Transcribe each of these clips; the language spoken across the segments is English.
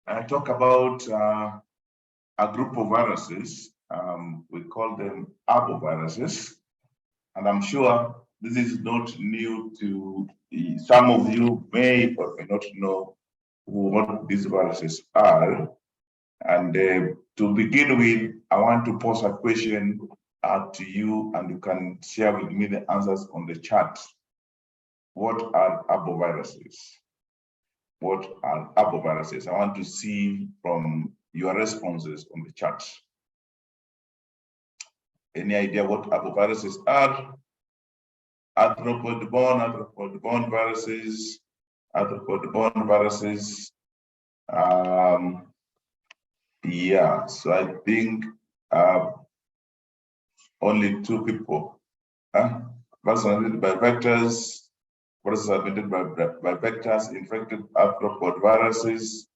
I talk about a group of viruses. We call them arboviruses. And I'm sure this is not new to some of you may or may not know what these viruses are. And to begin with, I want to pose a question to you, and you can share with me the answers on the chat. What are arboviruses? What are arboviruses? I want to see from your responses on the chat. Any idea what arboviruses are? Arthropod-borne viruses, arthropod-borne viruses. Yeah, so I think only two people. Vaccinated by vectors, viruses transmitted by vectors, infected arthropod viruses.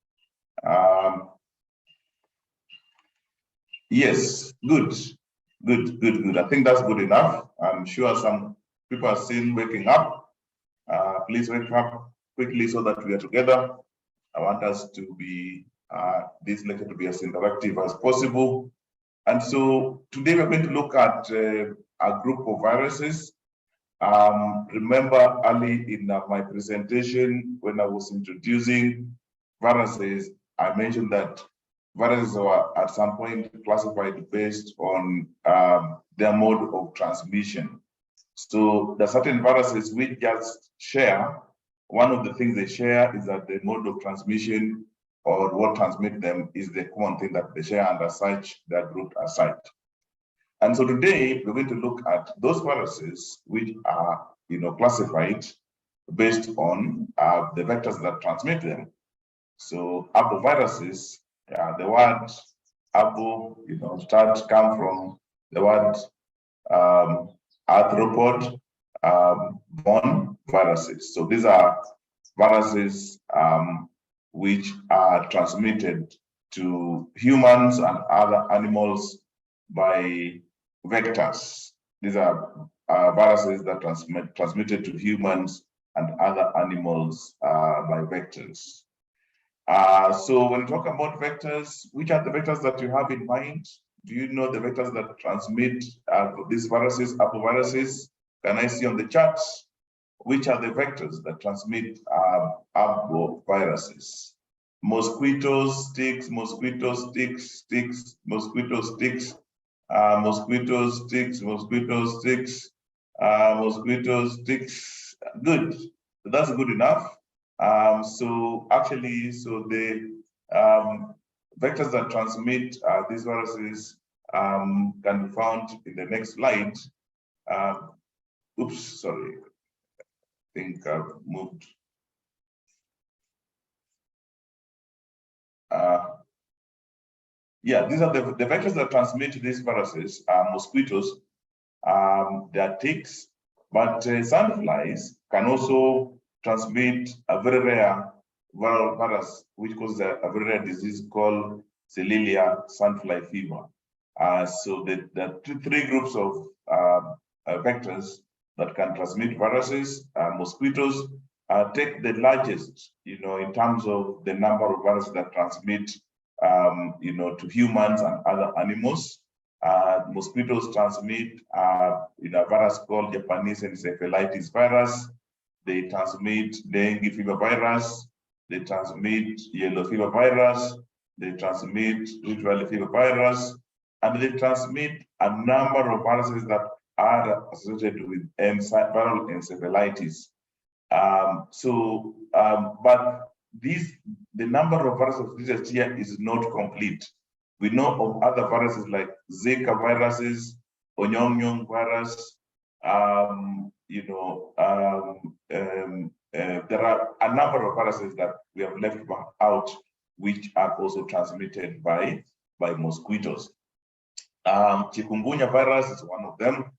Yes, good. I think that's good enough. I'm sure some people are still waking up. Please wake up quickly so that we are together. I want us to be, this lecture to be as interactive as possible. And so today we're going to look at a group of viruses. Remember early in my presentation, when I was introducing viruses, I mentioned that viruses were at some point classified based on their mode of transmission. So there are certain viruses which just share. One of the things they share is that the mode of transmission or what transmits them is the common thing that they share, and as such, they are grouped as such. And so today we're going to look at those viruses which are, classified based on the vectors that transmit them. So arboviruses, the word arbo, come from the word arthropod borne viruses. So these are viruses which are transmitted to humans and other animals by vectors. These are viruses that transmitted to humans and other animals by vectors. So when you talk about vectors, which are the vectors that you have in mind? Do you know the vectors that transmit these viruses, arboviruses? Can I see on the charts? Which are the vectors that transmit arboviruses? Mosquitoes, ticks, mosquitoes, ticks, ticks, mosquitoes, ticks, mosquitoes, ticks, mosquitoes, ticks, mosquitoes, ticks. Good. So that's good enough. So the vectors that transmit these viruses can be found in the next slide. Oops, sorry. I think I've moved. Yeah, these are the vectors that transmit these viruses, mosquitoes, they are ticks, but sandflies can also transmit a very rare viral virus, which causes a very rare disease called Cellular sandfly fever. So there are three groups of vectors that can transmit viruses. Mosquitoes take the largest, in terms of the number of viruses that transmit, to humans and other animals. Mosquitoes transmit, a virus called Japanese encephalitis virus. They transmit dengue fever virus. They transmit yellow fever virus. They transmit rift valley fever virus, and they transmit a number of viruses that are associated with viral encephalitis. But the number of viruses listed here is not complete. We know of other viruses like Zika viruses, Onyong virus. There are a number of viruses that we have left out, which are also transmitted by mosquitoes. Chikungunya virus is one of them.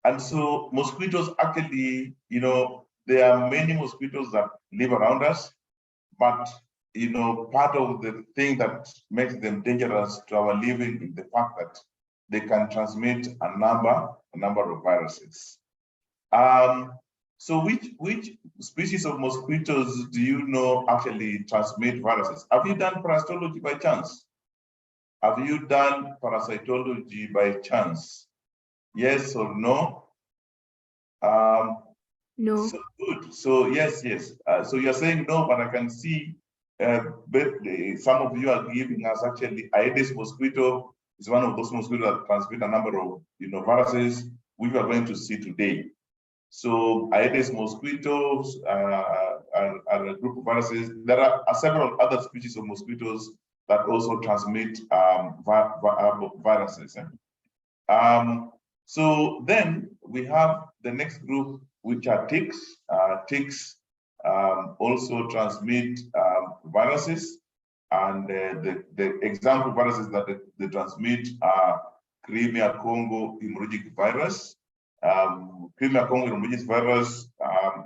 And so mosquitoes actually, there are many mosquitoes that live around us, but part of the thing that makes them dangerous to our living is the fact that they can transmit a number of viruses. So which species of mosquitoes do you know actually transmit viruses? Have you done parasitology by chance? Have you done parasitology by chance? Yes or no? No. So good. So yes. So you're saying no, but I can see some of you are giving us actually Aedes mosquito is one of those mosquitoes that transmit a number of viruses, which we are going to see today. So Aedes mosquitoes are a group of viruses. There are several other species of mosquitoes that also transmit viruses. So then we have the next group, which are ticks. Ticks also transmit viruses, and the example viruses that they transmit are Crimea Congo hemorrhagic virus. Crimea Congo hemorrhagic virus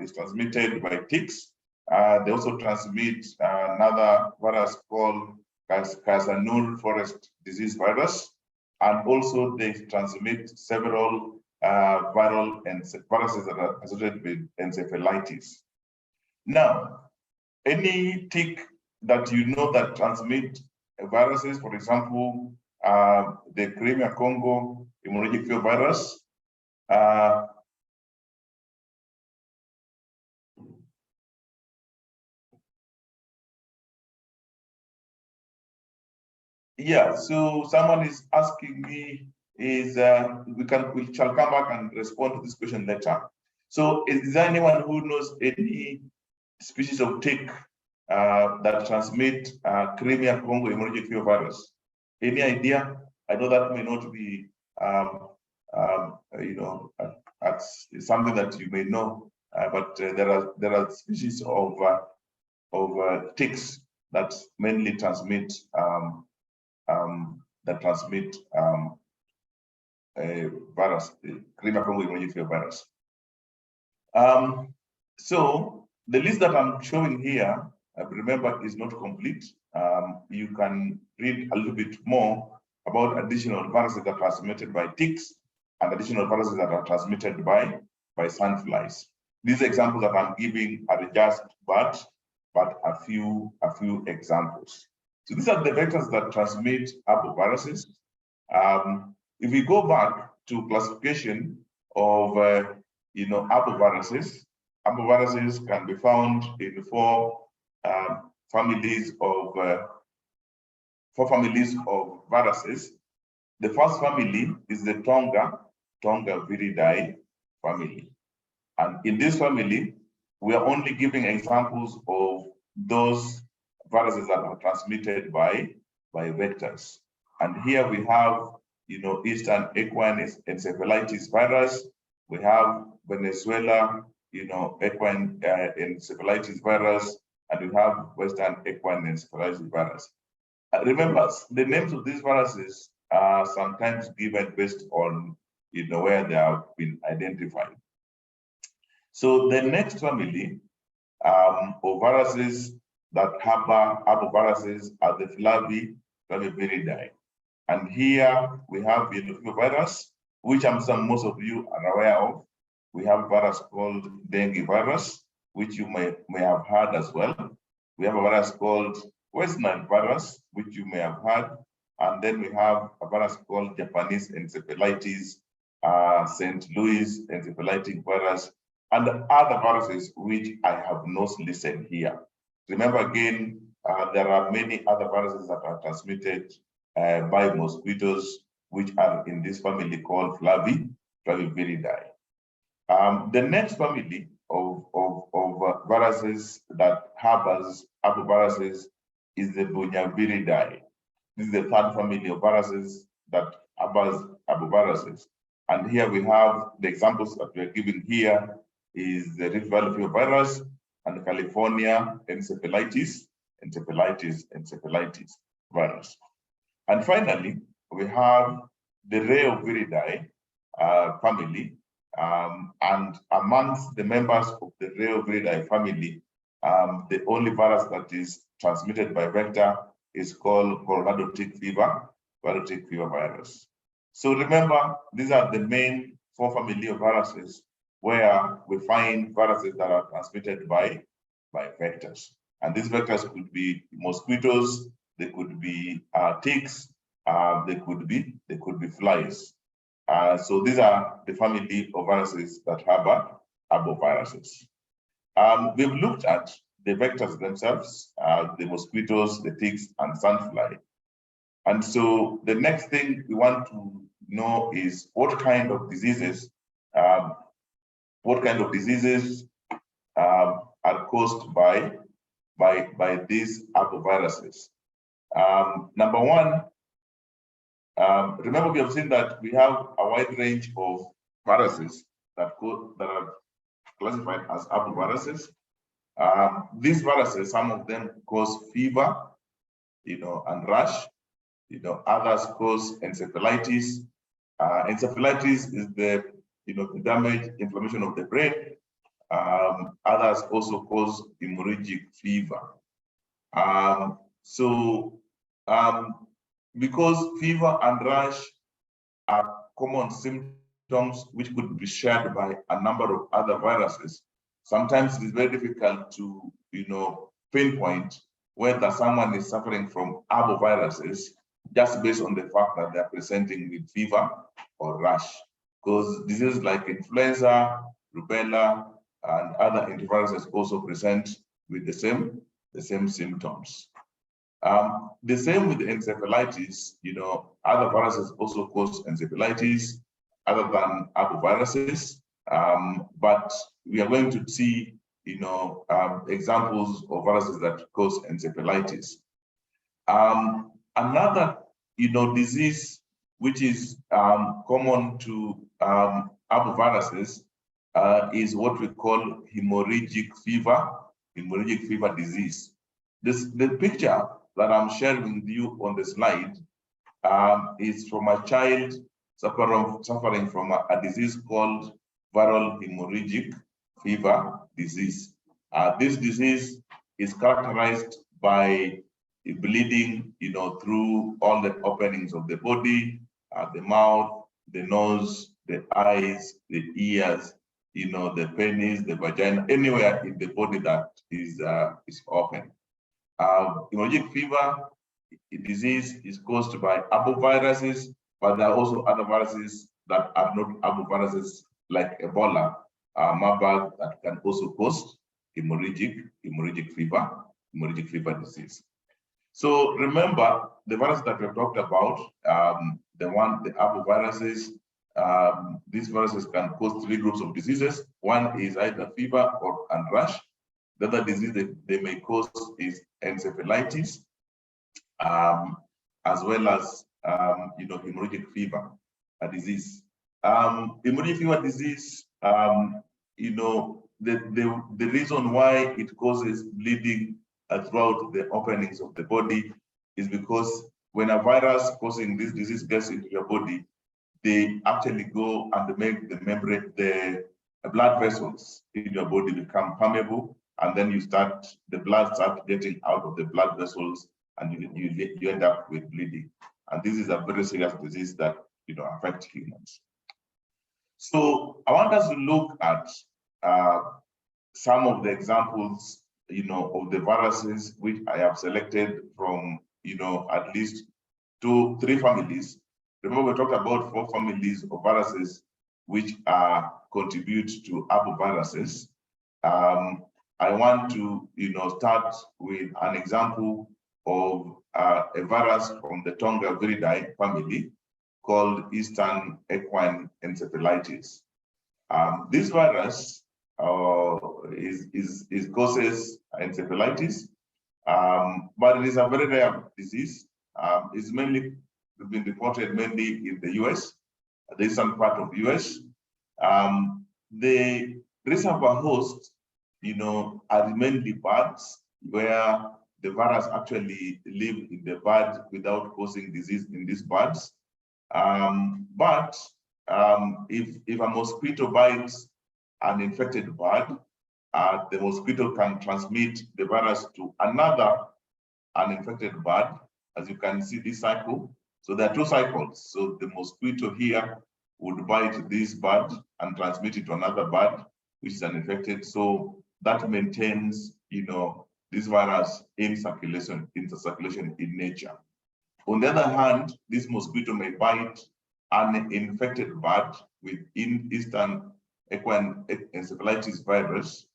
is transmitted by ticks. They also transmit another virus called Casanul forest disease virus, and also they transmit several viral and viruses that are associated with encephalitis. Now, any tick that you know that transmit viruses, for example, the Crimea Congo hemorrhagic fever virus, yeah, so someone is asking me, we shall come back and respond to this question later. So is there anyone who knows any species of tick that transmit Crimea Congo hemorrhagic fever virus? Any idea? I know that may not be, that's something that you may know, but there are species of ticks that mainly transmit a virus, Crimea Congo hemorrhagic fever virus. So the list that I'm showing here, remember, is not complete. You can read a little bit more about additional viruses that are transmitted by ticks and additional viruses that are transmitted by sandflies. These examples that I'm giving are just but a few examples. So these are the vectors that transmit arboviruses. If we go back to classification of arboviruses, arboviruses can be found in four families of viruses. The first family is the Tonga viridae family, and in this family, we are only giving examples of those viruses that are transmitted by vectors. And here we have, Eastern equine encephalitis virus. We have Venezuela, equine encephalitis virus, and we have Western equine encephalitis virus. Remember, the names of these viruses are sometimes given based on, where they have been identified. So the next family of viruses that harbor arboviruses are the Flaviviridae. And here we have yellow fever virus, which most of you are aware of. We have a virus called dengue virus, which you may have heard as well. We have a virus called West Nile virus, which you may have heard. And then we have a virus called Japanese encephalitis, St. Louis encephalitic virus, and other viruses which I have not listed here. Remember again, there are many other viruses that are transmitted by mosquitoes, which are in this family called Flaviviridae. The next family of viruses that harbors arboviruses is the Bunyaviridae. This is the third family of viruses that harbors arboviruses. And here we have the examples that we are giving here is the Rift Valley fever virus and the California encephalitis virus. And finally, we have the Rheoviridae family, and amongst the members of the Rheoviridae family, the only virus that is transmitted by vector is called Coronado tick fever virus. So remember, these are the main four family of viruses where we find viruses that are transmitted by vectors. And these vectors could be mosquitoes, they could be ticks, they could be flies. So these are the family of viruses that harbor arboviruses. We've looked at the vectors themselves, the mosquitoes, the ticks, and sandfly. And so the next thing we want to know is what kind of diseases are caused by these arboviruses. Number one, remember we have seen that we have a wide range of viruses that are classified as arboviruses. These viruses, some of them cause fever, and rash. Others cause encephalitis. Encephalitis is the damage, inflammation of the brain. Others also cause hemorrhagic fever. Because fever and rash are common symptoms which could be shared by a number of other viruses, sometimes it is very difficult to pinpoint whether someone is suffering from arboviruses just based on the fact that they're presenting with fever or rash. Because diseases like influenza, rubella, and other antiviruses also present with the same symptoms. The same with encephalitis. Other viruses also cause encephalitis other than arboviruses. But we are going to see, examples of viruses that cause encephalitis. Another, disease which is common to arboviruses is what we call hemorrhagic fever disease. The picture that I'm sharing with you on the slide is from a child suffering from a disease called viral hemorrhagic fever disease. This disease is characterized by bleeding, through all the openings of the body, the mouth, the nose, the eyes, the ears, the penis, the vagina, anywhere in the body that is open. Hemorrhagic fever disease is caused by arboviruses, but there are also other viruses that are not arboviruses, like Ebola, Marburg, that can also cause hemorrhagic fever disease. So remember the virus that we've talked about, the arboviruses. These viruses can cause three groups of diseases. One is either fever and rash. The other disease they may cause is encephalitis, as well as hemorrhagic fever disease. Hemorrhagic fever disease, the reason why it causes bleeding throughout the openings of the body is because when a virus causing this disease gets into your body, they actually go and make the membrane, the blood vessels in your body become permeable, and then the blood starts getting out of the blood vessels, and you end up with bleeding. And this is a very serious disease that affects humans. So I want us to look at some of the examples of the viruses which I have selected from at least 2-3 families. Remember, we talked about 4 families of viruses which contribute to arboviruses. I want to start with an example of a virus from the Tongaviridae family called Eastern equine encephalitis. This virus causes encephalitis, but it is a very rare disease. It's been reported mainly in the US, the eastern part of the US. The reservoir hosts, are mainly birds, where the virus actually live in the bird without causing disease in these birds. But if a mosquito bites an infected bird, the mosquito can transmit the virus to another uninfected bird, as you can see this cycle. So there are 2 cycles. So the mosquito here would bite this bird and transmit it to another bird, which is uninfected. So that maintains, this virus in circulation in nature. On the other hand, this mosquito may bite an infected bird with Eastern equine encephalitis virus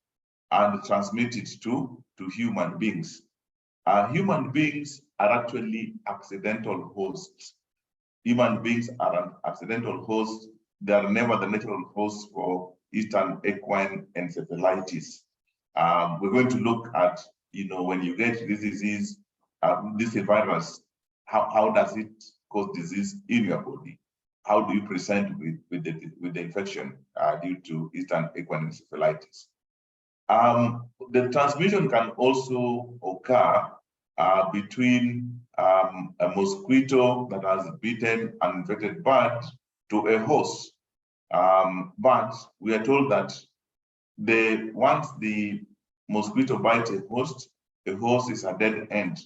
and transmit it to human beings. Human beings are actually accidental hosts. Human beings are an accidental host. They are never the natural host for Eastern equine encephalitis. We're going to look at, when you get this disease, this virus, how does it cause disease in your body? How do you present with the infection due to Eastern equine encephalitis? The transmission can also occur between a mosquito that has bitten an infected bird to a host. But we are told that once the mosquito bites a host is a dead end.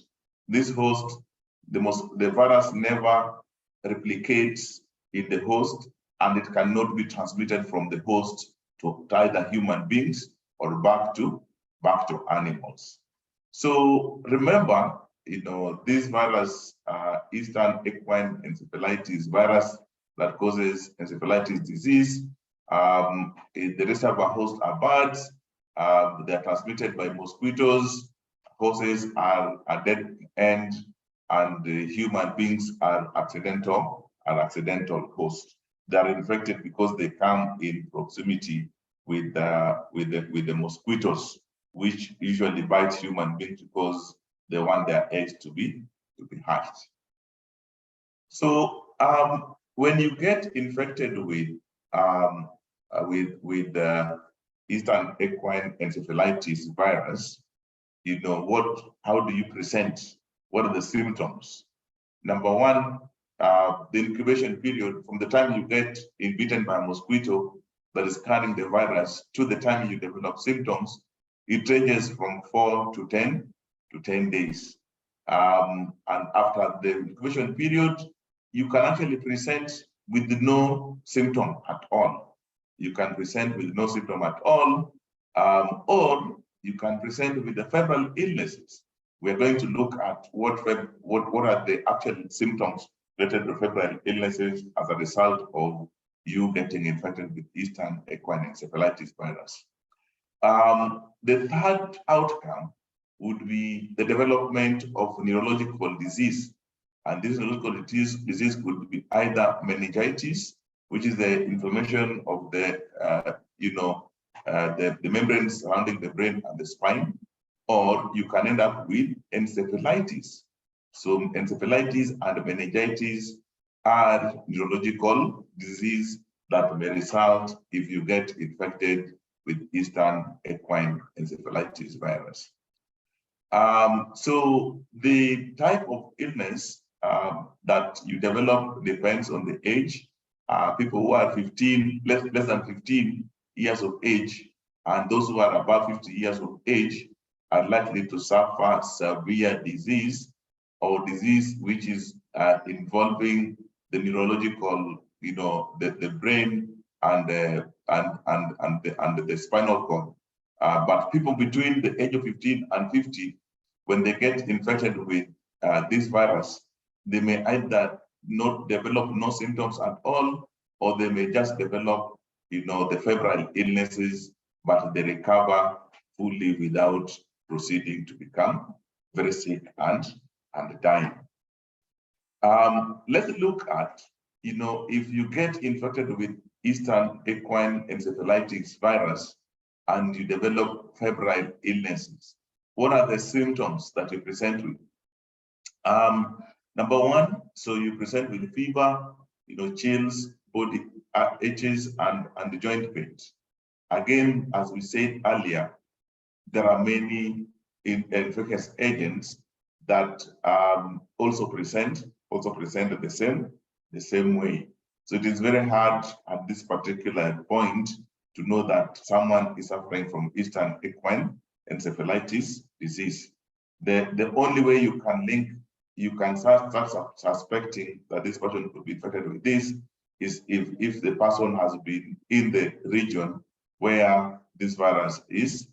This host, the virus never replicates in the host, and it cannot be transmitted from the host to either human beings or back to animals. So remember, this virus, Eastern equine encephalitis virus that causes encephalitis disease, the reservoir host are birds. They are transmitted by mosquitoes. Horses are a dead end, and the human beings are accidental hosts. They are infected because they come in proximity with the mosquitoes, which usually bite human beings because they want their eggs to be hatched. So when you get infected with Eastern equine encephalitis virus, how do you present? What are the symptoms? Number one, the incubation period from the time you get bitten by a mosquito that is carrying the virus to the time you develop symptoms, it ranges from 4 to 10 days. And after the incubation period, you can actually present with no symptom at all. You can present with no symptom at all, or you can present with the febrile illnesses. We're going to look at what are the actual symptoms related to febrile illnesses as a result of you getting infected with Eastern equine encephalitis virus. The third outcome would be the development of neurological disease. And this neurological disease could be either meningitis, which is the inflammation of the membranes surrounding the brain and the spine, or you can end up with encephalitis. So encephalitis and meningitis are neurological disease that may result if you get infected with Eastern equine encephalitis virus. So the type of illness that you develop depends on the age. People who are less than 15 years of age, and those who are above 50 years of age are likely to suffer severe disease or disease which is involving the neurological, the brain and the spinal cord. But people between the age of 15 and 50, when they get infected with this virus, they may either not develop no symptoms at all, or they may just develop, the febrile illnesses, but they recover fully without proceeding to become very sick and dying. Let's look at, if you get infected with Eastern equine encephalitis virus and you develop febrile illnesses, what are the symptoms that you present with? Number one, so you present with fever, chills, body itches, and joint pains. Again, as we said earlier, there are many infectious agents that also present the same way. So it is very hard at this particular point to know that someone is suffering from Eastern equine encephalitis disease. The only way you can start suspecting that this person could be infected with this is if the person has been in the region where this virus is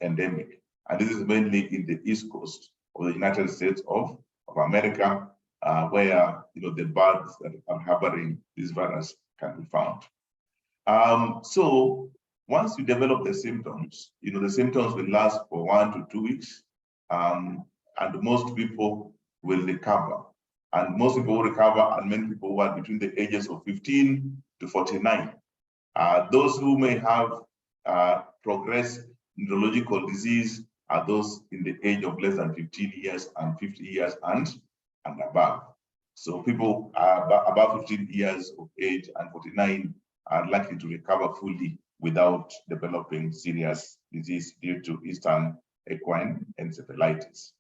endemic. And this is mainly in the East Coast of the United States of America, where the birds that are harboring this virus can be found. So once you develop the symptoms, the symptoms will last for 1 to 2 weeks, and most people will recover. And most people will recover, and many people who are between the ages of 15 to 49. Those who may have progressed neurological disease are those in the age of less than 15 years and 50 years and above. So people above 15 years of age and 49 are likely to recover fully without developing serious disease due to Eastern equine encephalitis.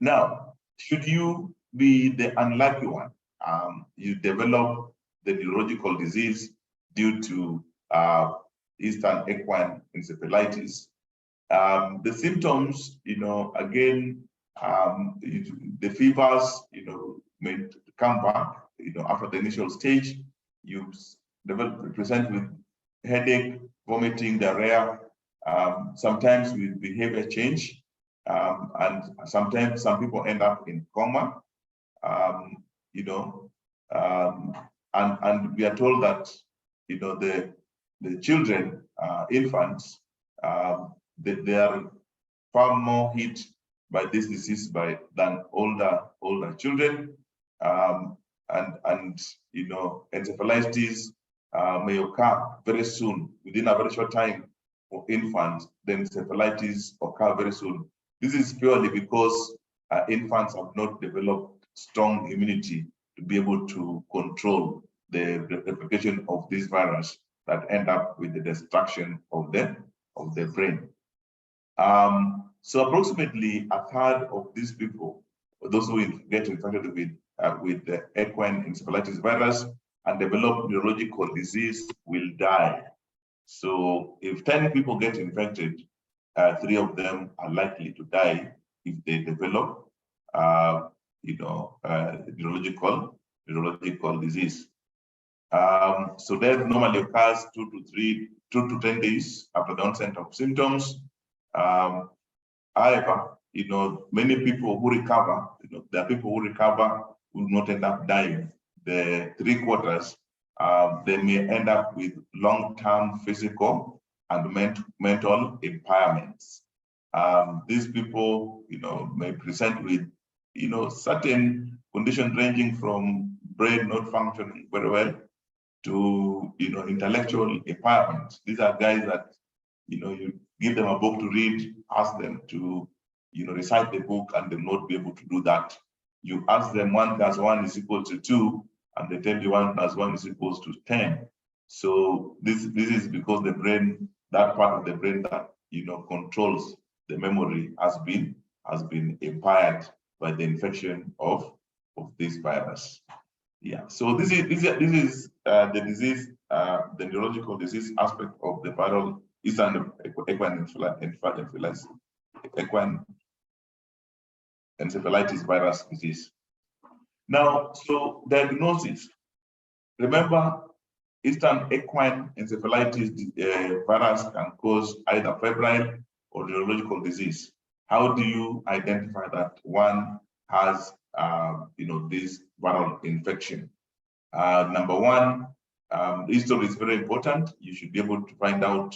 Now, should you be the unlucky one, you develop the neurological disease due to Eastern equine encephalitis, the symptoms, again, the fevers, may come back, after the initial stage. You present with headache, vomiting, diarrhea, sometimes with behavior change, and sometimes some people end up in coma, and we are told that, the children, infants, they are far more hit by this disease than older children, and encephalitis may occur very soon, within a very short time for infants. Then encephalitis occur very soon. This is purely because infants have not developed strong immunity to be able to control the replication of this virus that end up with the destruction of the brain. So approximately a third of these people, those who get infected with the equine encephalitis virus and develop neurological disease, will die. So if 10 people get infected, 3 of them are likely to die if they develop neurological disease. So death normally occurs 2 to 10 days after the onset of symptoms. However, many people who recover, there are people who recover who will not end up dying. The 3/4, they may end up with long-term physical and mental impairments. These people, may present with, certain conditions ranging from brain not functioning very well to, intellectual impairment. These are guys that, you give them a book to read, ask them to, recite the book, and they'll not be able to do that. You ask them 1 + 1 = 2, and they tell you 1 + 1 = 10. So this is because the brain, that part of the brain that controls the memory, has been impaired by the infection of this virus. Yeah. So this is the disease, the neurological disease aspect of the viral Eastern equine encephalitis virus disease. Now, so diagnosis. Remember, Eastern equine encephalitis virus can cause either febrile or neurological disease. How do you identify that one has, this viral infection? Number one, history is very important. You should be able to find out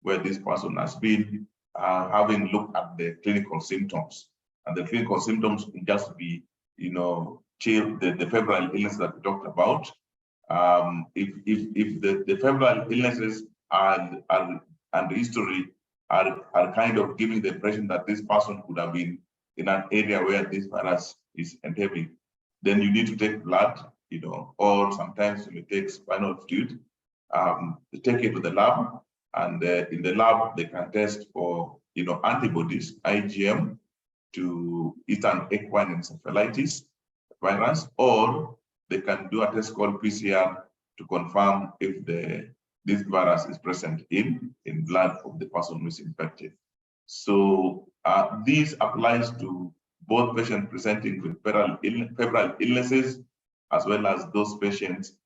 where this person has been, having looked at the clinical symptoms. And the clinical symptoms can just be, the febrile illness that we talked about. If the febrile illnesses and the history are kind of giving the impression that this person could have been in an area where this virus is endemic, then you need to take blood, or sometimes you may take spinal fluid, take it to the lab, and in the lab they can test for antibodies, IgM, to Eastern equine encephalitis virus, or they can do a test called PCR to confirm if this virus is present in blood of the person who is infected. So this applies to both patients presenting with febrile illnesses, as well as those patients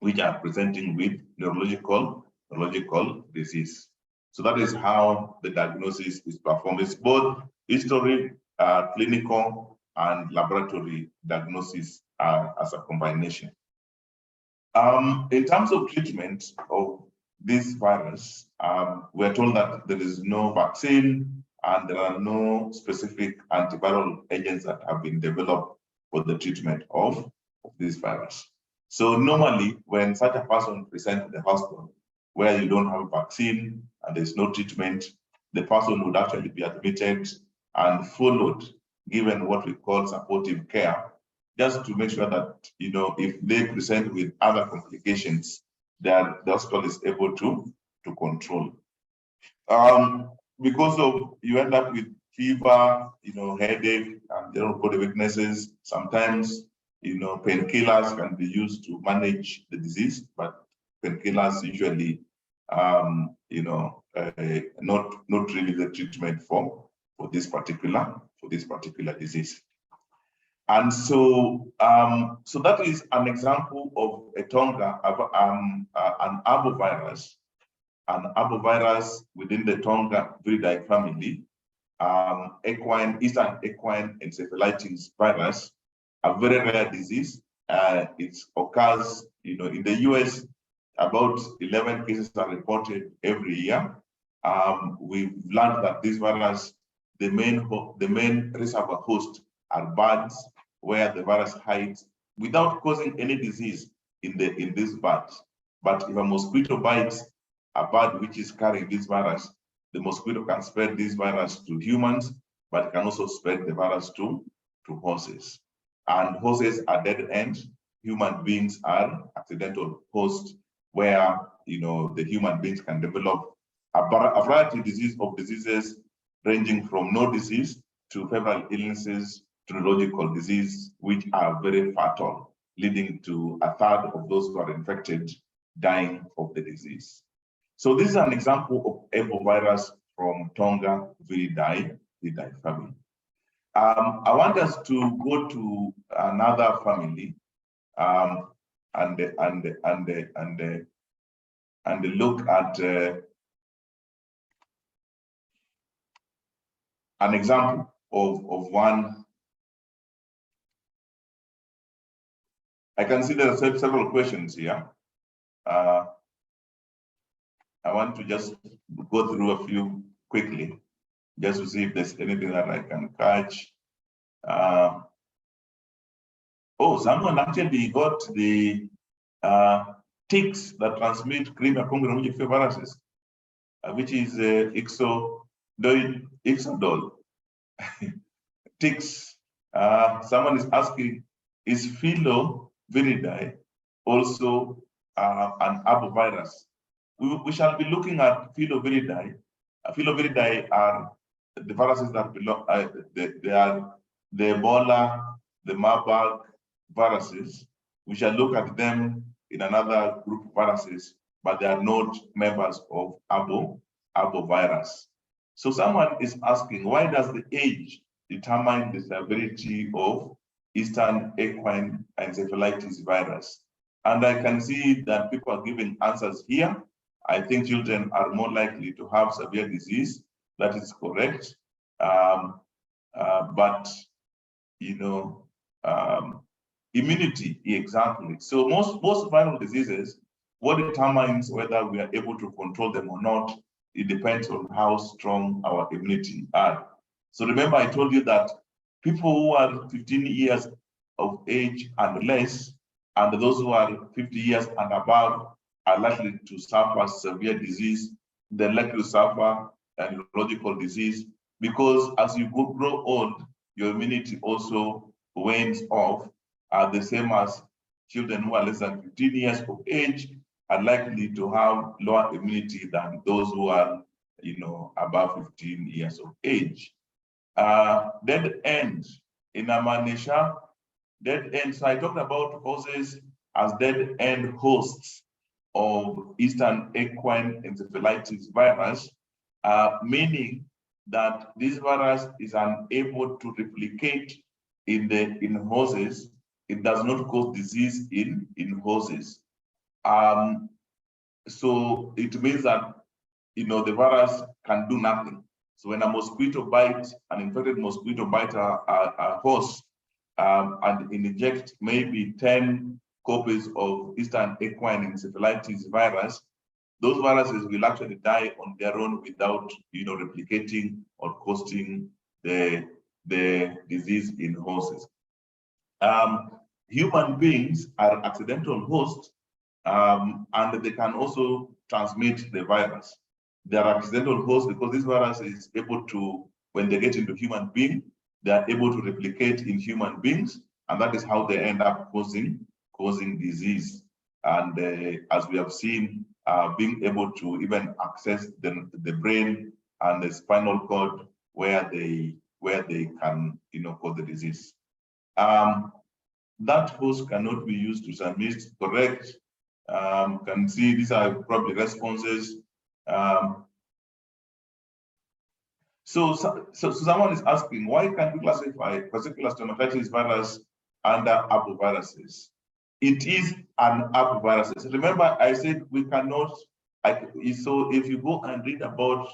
which are presenting with neurological disease. So that is how the diagnosis is performed. It's both history, clinical, and laboratory diagnosis as a combination. In terms of treatment of this virus, we're told that there is no vaccine and there are no specific antiviral agents that have been developed for the treatment of this virus. So normally, when such a person presents to the hospital where you don't have a vaccine and there's no treatment, the person would actually be admitted and followed, given what we call supportive care, just to make sure that, you know, if they present with other complications, that the hospital is able to control. Because of you end up with fever, you know, headache, and general body weaknesses. Sometimes, you know, painkillers can be used to manage the disease, but painkillers usually, you know, not really the treatment for this particular disease. And so, so that is an example of a Tonga, an arbovirus, within the Tonga viridae family, Eastern equine encephalitis virus, a very rare disease. It occurs, you know, in the US, about 11 cases are reported every year. We've learned that this virus, the main reservoir host are birds, where the virus hides without causing any disease in these birds. But if a mosquito bites a bird which is carrying this virus, the mosquito can spread this virus to humans, but can also spread the virus to horses. And horses are dead end. Human beings are accidental hosts, where, you know, the human beings can develop a variety of diseases, ranging from no disease to febrile illnesses to neurological disease, which are very fatal, leading to a third of those who are infected dying of the disease. So this is an example of Arbovirus from Tonga viridae family. I want us to go to another family and look at an example of one. I can see there are several questions here. I want to just go through a few quickly, just to see if there's anything that I can catch. Oh, someone actually got the ticks that transmit Crimea Congo viruses, which is Ixodol. Ticks. Someone is asking, is filoviridae also an arbovirus? We shall be looking at filoviridae. Filoviridae are the viruses that belong, they are the Ebola, the Marburg viruses. We shall look at them in another group of viruses, but they are not members of arbovirus. So someone is asking, why does the age determine the severity of Eastern equine encephalitis virus? And I can see that people are giving answers here. I think children are more likely to have severe disease. That is correct. But, you know, immunity, exactly. So most viral diseases, what determines whether we are able to control them or not, it depends on how strong our immunity are. So remember, I told you that people who are 15 years of age and less, and those who are 50 years and above, are likely to suffer severe disease. They're likely to suffer a neurological disease, because as you grow old, your immunity also wanes off, the same as children who are less than 15 years of age are likely to have lower immunity than those who are, you know, above 15 years of age. Dead end in Amanisha, dead end. So I talked about horses as dead end hosts of Eastern equine encephalitis virus, meaning that this virus is unable to replicate in horses. It does not cause disease in horses. So it means that the virus can do nothing. So when a mosquito bites, an infected mosquito bites a horse and inject maybe 10 copies of Eastern equine encephalitis virus, those viruses will actually die on their own without replicating or causing the disease in horses. Human beings are accidental hosts, and they can also transmit the virus. They are accidental hosts because this virus is able to, when they get into human being, they are able to replicate in human beings, and that is how they end up causing disease. And as we have seen, being able to even access the brain and the spinal cord where they can cause the disease. That host cannot be used to transmit, correct. Can see these are probably responses. So someone is asking, why can't we classify particular stomatitis virus under arboviruses? It is an arbovirus. Remember, I said we cannot. So if you go and read about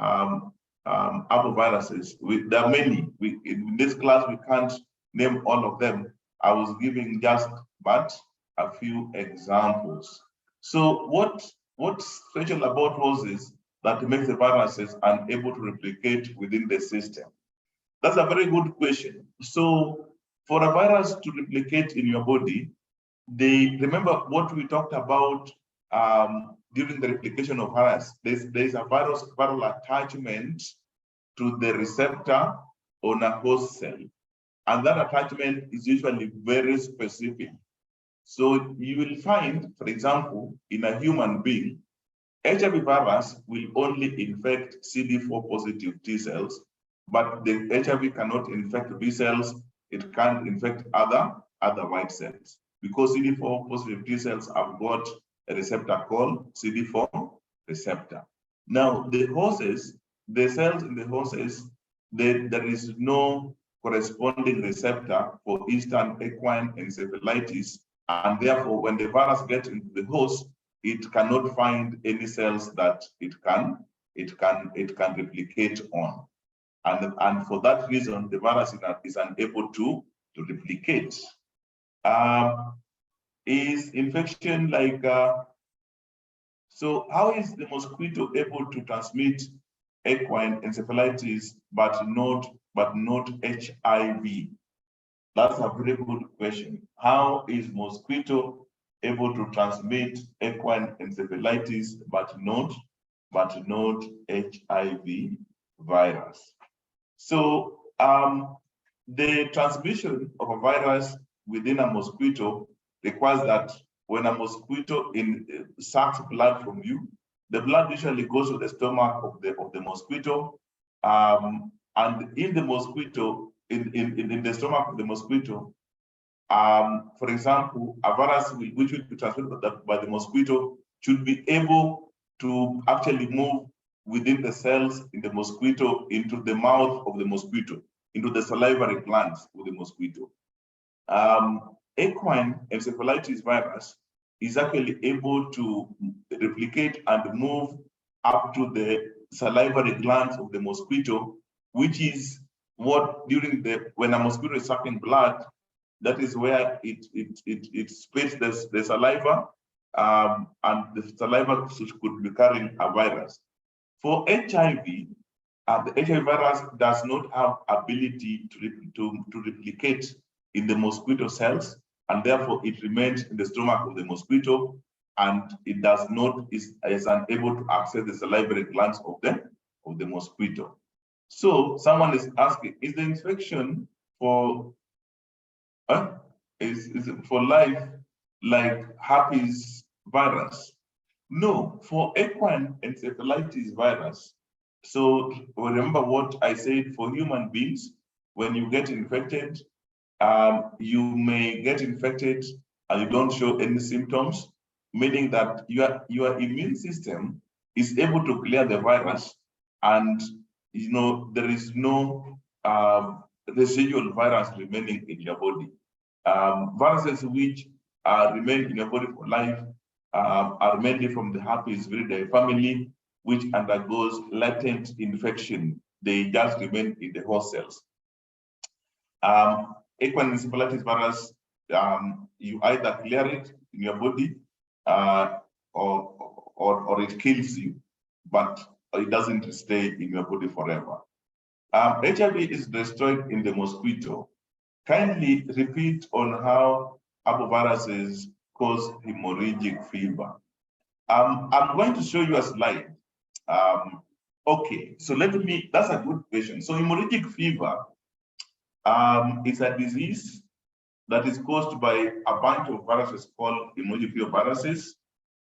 arboviruses, there are many. In this class we can't name all of them. I was giving just but a few examples. So what's special about roses that makes the viruses unable to replicate within the system? That's a very good question. So for a virus to replicate in your body, remember what we talked about during the replication of virus. There's a viral attachment to the receptor on a host cell. And that attachment is usually very specific. So you will find, for example, in a human being, HIV virus will only infect CD4 positive T cells, but the HIV cannot infect B cells. It can't infect other white cells because CD4 positive T cells have got a receptor called CD4 receptor. Now, the cells in the horses, there is no corresponding receptor for Eastern equine encephalitis, and therefore, when the virus gets into the host, it cannot find any cells that it can replicate on, and for that reason, the virus is unable to replicate. Is infection like so? How is the mosquito able to transmit equine encephalitis but not HIV? That's a very good question. How is mosquito able to transmit equine encephalitis but not HIV virus? So the transmission of a virus within a mosquito requires that when a mosquito sucks blood from you, the blood usually goes to the stomach of the mosquito, and in the mosquito, in the stomach of the mosquito, for example, a virus which will be transmitted by the mosquito should be able to actually move within the cells in the mosquito into the mouth of the mosquito, into the salivary glands of the mosquito. Equine encephalitis virus is actually able to replicate and move up to the salivary glands of the mosquito, which is what when a mosquito is sucking blood, that is where it spits the saliva, and the saliva could be carrying a virus. For HIV, the HIV virus does not have ability to replicate in the mosquito cells, and therefore it remains in the stomach of the mosquito, and it is unable to access the salivary glands of the mosquito. So someone is asking, is the infection for life like herpes virus? No, for equine encephalitis virus. So remember what I said, for human beings, when you get infected, you may get infected and you don't show any symptoms, meaning that your immune system is able to clear the virus, and there is no residual virus remaining in your body. Viruses which remain in your body for life are mainly from the herpes viridae family, which undergoes latent infection. They just remain in the host cells. Equine encephalitis virus, you either clear it in your body or it kills you, but it doesn't stay in your body forever. HIV is destroyed in the mosquito. Kindly repeat on how arboviruses cause hemorrhagic fever. I'm going to show you a slide. Okay, so that's a good question. So hemorrhagic fever is a disease that is caused by a bunch of viruses called hemorrhagic fever viruses.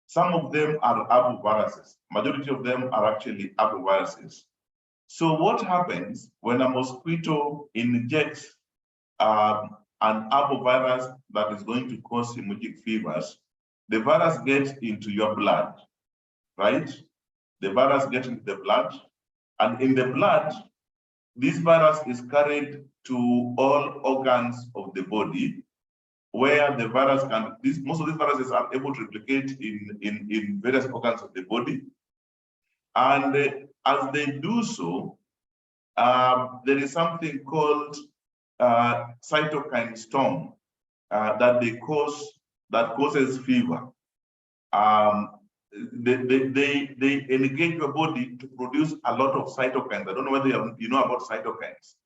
Some of them are arboviruses. Majority of them are actually arboviruses. So what happens when a mosquito injects an arbovirus that is going to cause hemorrhagic fevers? The virus gets into your blood, right? The virus gets into the blood, and in the blood, this virus is carried to all organs of the body, where the virus can, most of these viruses are able to replicate in various organs of the body. And as they do so, there is something called cytokine storm that causes fever. They engage your body to produce a lot of cytokines. I don't know whether you know about cytokines,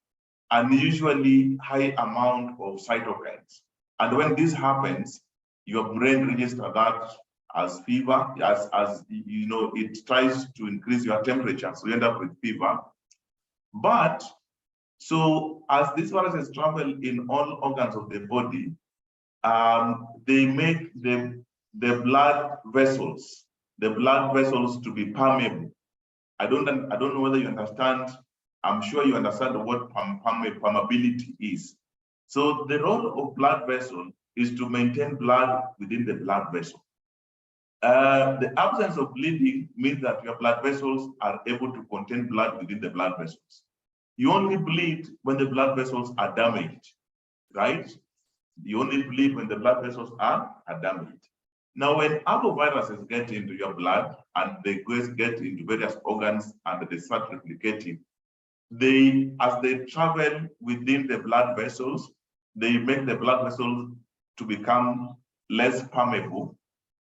unusually high amount of cytokines. And when this happens, your brain registers that as fever, as you know, it tries to increase your temperature, so you end up with fever. But so as these viruses travel in all organs of the body, they make the blood vessels to be permeable. I don't know whether you understand. I'm sure you understand what permeability is. So the role of blood vessel is to maintain blood within the blood vessel. The absence of bleeding means that your blood vessels are able to contain blood within the blood vessels. You only bleed when the blood vessels are damaged, right? You only bleed when the blood vessels are damaged. Now, when arboviruses get into your blood and they get into various organs and they start replicating, as they travel within the blood vessels, they make the blood vessels to become less permeable.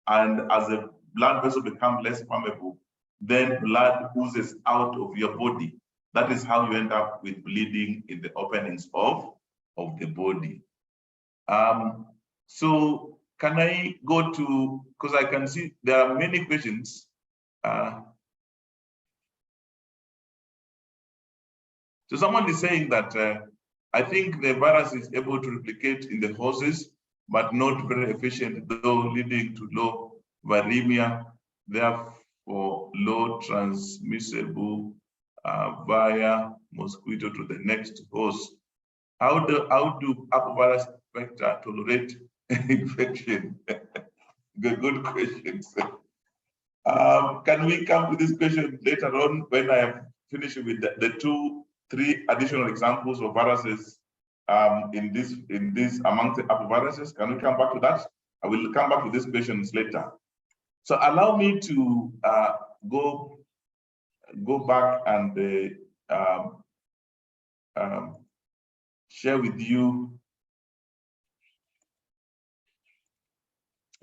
And as the blood vessel becomes less permeable, then blood oozes out of your body. That is how you end up with bleeding in the openings of the body. So can I go to, because I can see there are many questions. So someone is saying that I think the virus is able to replicate in the horses, but not very efficient, though leading to low viremia, therefore low transmissible via mosquito to the next host. How do arbovirus vector tolerate infection? Good questions. Can we come to this question later on when I have finished with the 3 additional examples of viruses in this among the arboviruses? Can we come back to that? I will come back to these questions later. So allow me to go back and share with you.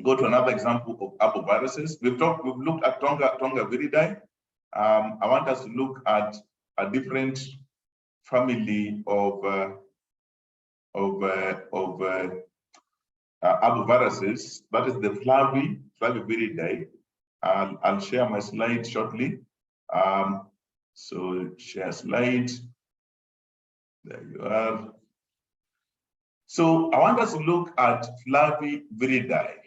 Go to another example of arboviruses. We've looked at Tonga viridae. I want us to look at a different family of arboviruses. That is the Flaviviridae. I'll share my slide shortly. So share slide. There you are. So I want us to look at Flaviviridae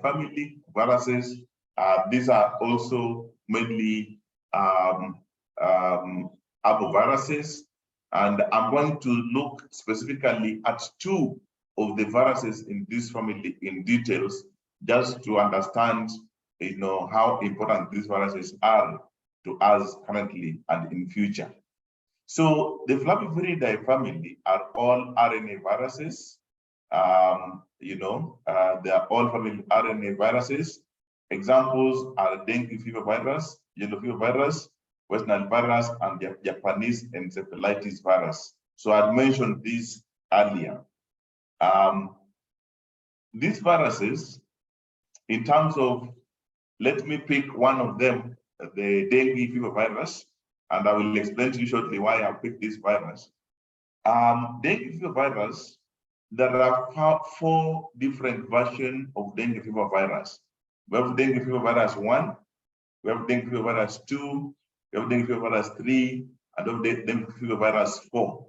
family viruses. These are also mainly arboviruses, and I'm going to look specifically at 2 of the viruses in this family in details, just to understand, how important these viruses are to us currently and in future. So the Flaviviridae family are all RNA viruses. They are all family RNA viruses. Examples are dengue fever virus, yellow fever virus, West Nile virus, and the Japanese encephalitis virus. So I mentioned these earlier. These viruses, in terms of, let me pick one of them, the dengue fever virus, and I will explain to you shortly why I picked this virus. Dengue fever virus, there are 4 different versions of dengue fever virus. We have dengue fever virus 1, we have dengue fever virus 2, we have dengue fever virus 3, and we have dengue fever virus 4.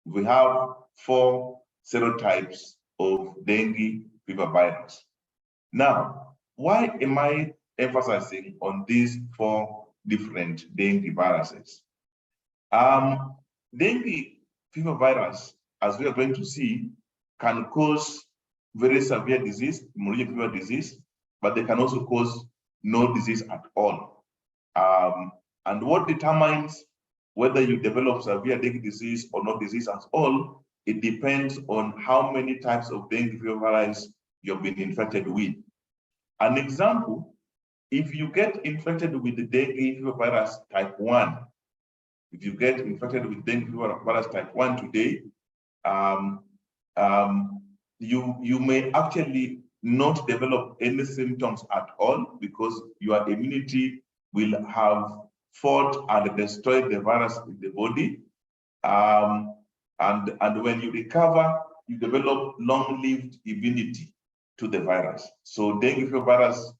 We have 4 serotypes of dengue fever virus. Now, why am I emphasizing on these 4 different dengue viruses? Dengue fever virus, as we are going to see, can cause very severe disease, hemorrhagic fever disease, but they can also cause no disease at all. And what determines whether you develop severe dengue disease or no disease at all, it depends on how many types of dengue fever virus you've been infected with. An example, if you get infected with the dengue fever virus type 1, if you get infected with dengue fever virus type 1 today, you may actually not develop any symptoms at all because your immunity will have fought and destroyed the virus in the body. And when you recover, you develop long-lived immunity to the virus. So dengue fever virus,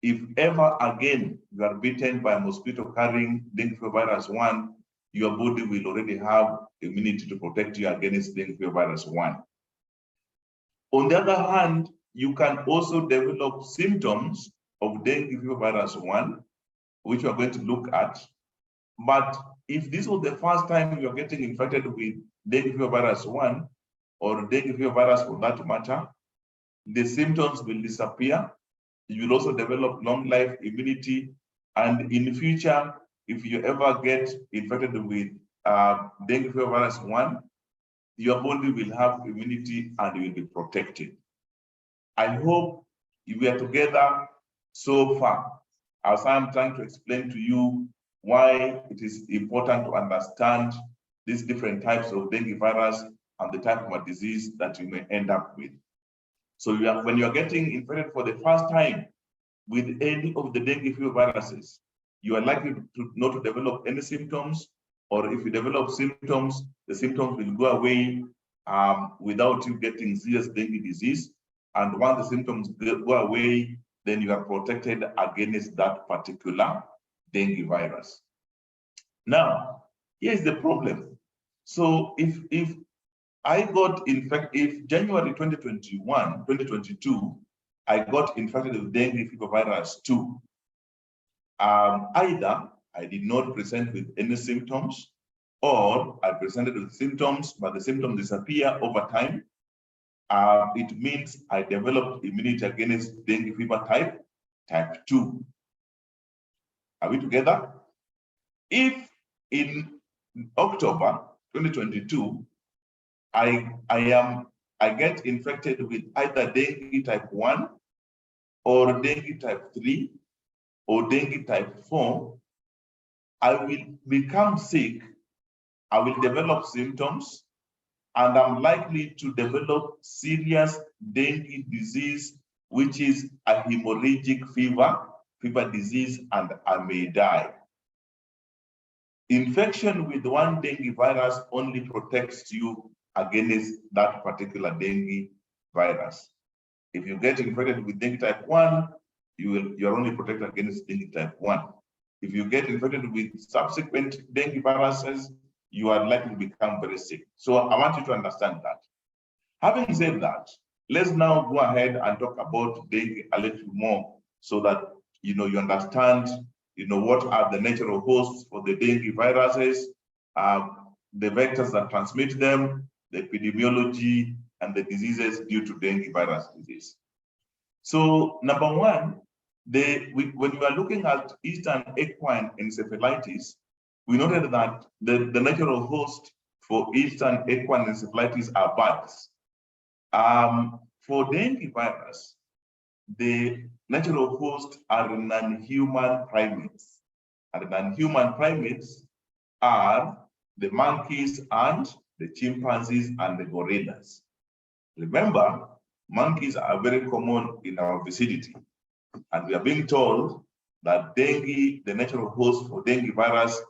if ever again you are bitten by a mosquito carrying dengue fever virus 1, your body will already have immunity to protect you against dengue fever virus 1. On the other hand, you can also develop symptoms of dengue fever virus 1, which we are going to look at. But if this was the first time you are getting infected with dengue fever virus 1 or dengue fever virus for that matter, the symptoms will disappear. You will also develop long life immunity. And in the future, if you ever get infected with dengue fever virus 1, your body will have immunity and you will be protected. I hope we are together so far, as I'm trying to explain to you why it is important to understand these different types of dengue virus and the type of a disease that you may end up with. So when you are getting infected for the first time with any of the dengue fever viruses, you are likely to not to develop any symptoms, or if you develop symptoms, the symptoms will go away without you getting serious dengue disease. And once the symptoms go away, then you are protected against that particular dengue virus. Now, here's the problem. So if I got infected, if January 2022, I got infected with dengue fever virus 2, either I did not present with any symptoms, or I presented with symptoms, but the symptoms disappear over time. It means I developed immunity against dengue fever type 2. Are we together? If in October 2022, I get infected with either dengue type 1 or dengue type 3 or dengue type 4, I will become sick, I will develop symptoms, and I'm likely to develop serious dengue disease, which is a hemorrhagic fever disease, and I may die. Infection with one dengue virus only protects you against that particular dengue virus. If you get infected with dengue type 1, you're only protected against dengue type 1. If you get infected with subsequent dengue viruses, you are likely to become very sick. So I want you to understand that. Having said that, let's now go ahead and talk about dengue a little more so that you understand what are the natural hosts for the dengue viruses, the vectors that transmit them, the epidemiology, and the diseases due to dengue virus disease. So number one, when we are looking at Eastern equine encephalitis, we noted that the natural host for Eastern equine encephalitis are birds. For dengue virus, the natural host are non-human primates. And non-human primates are the monkeys and the chimpanzees and the gorillas. Remember, monkeys are very common in our vicinity. And we are being told that dengue, the natural host for dengue virus,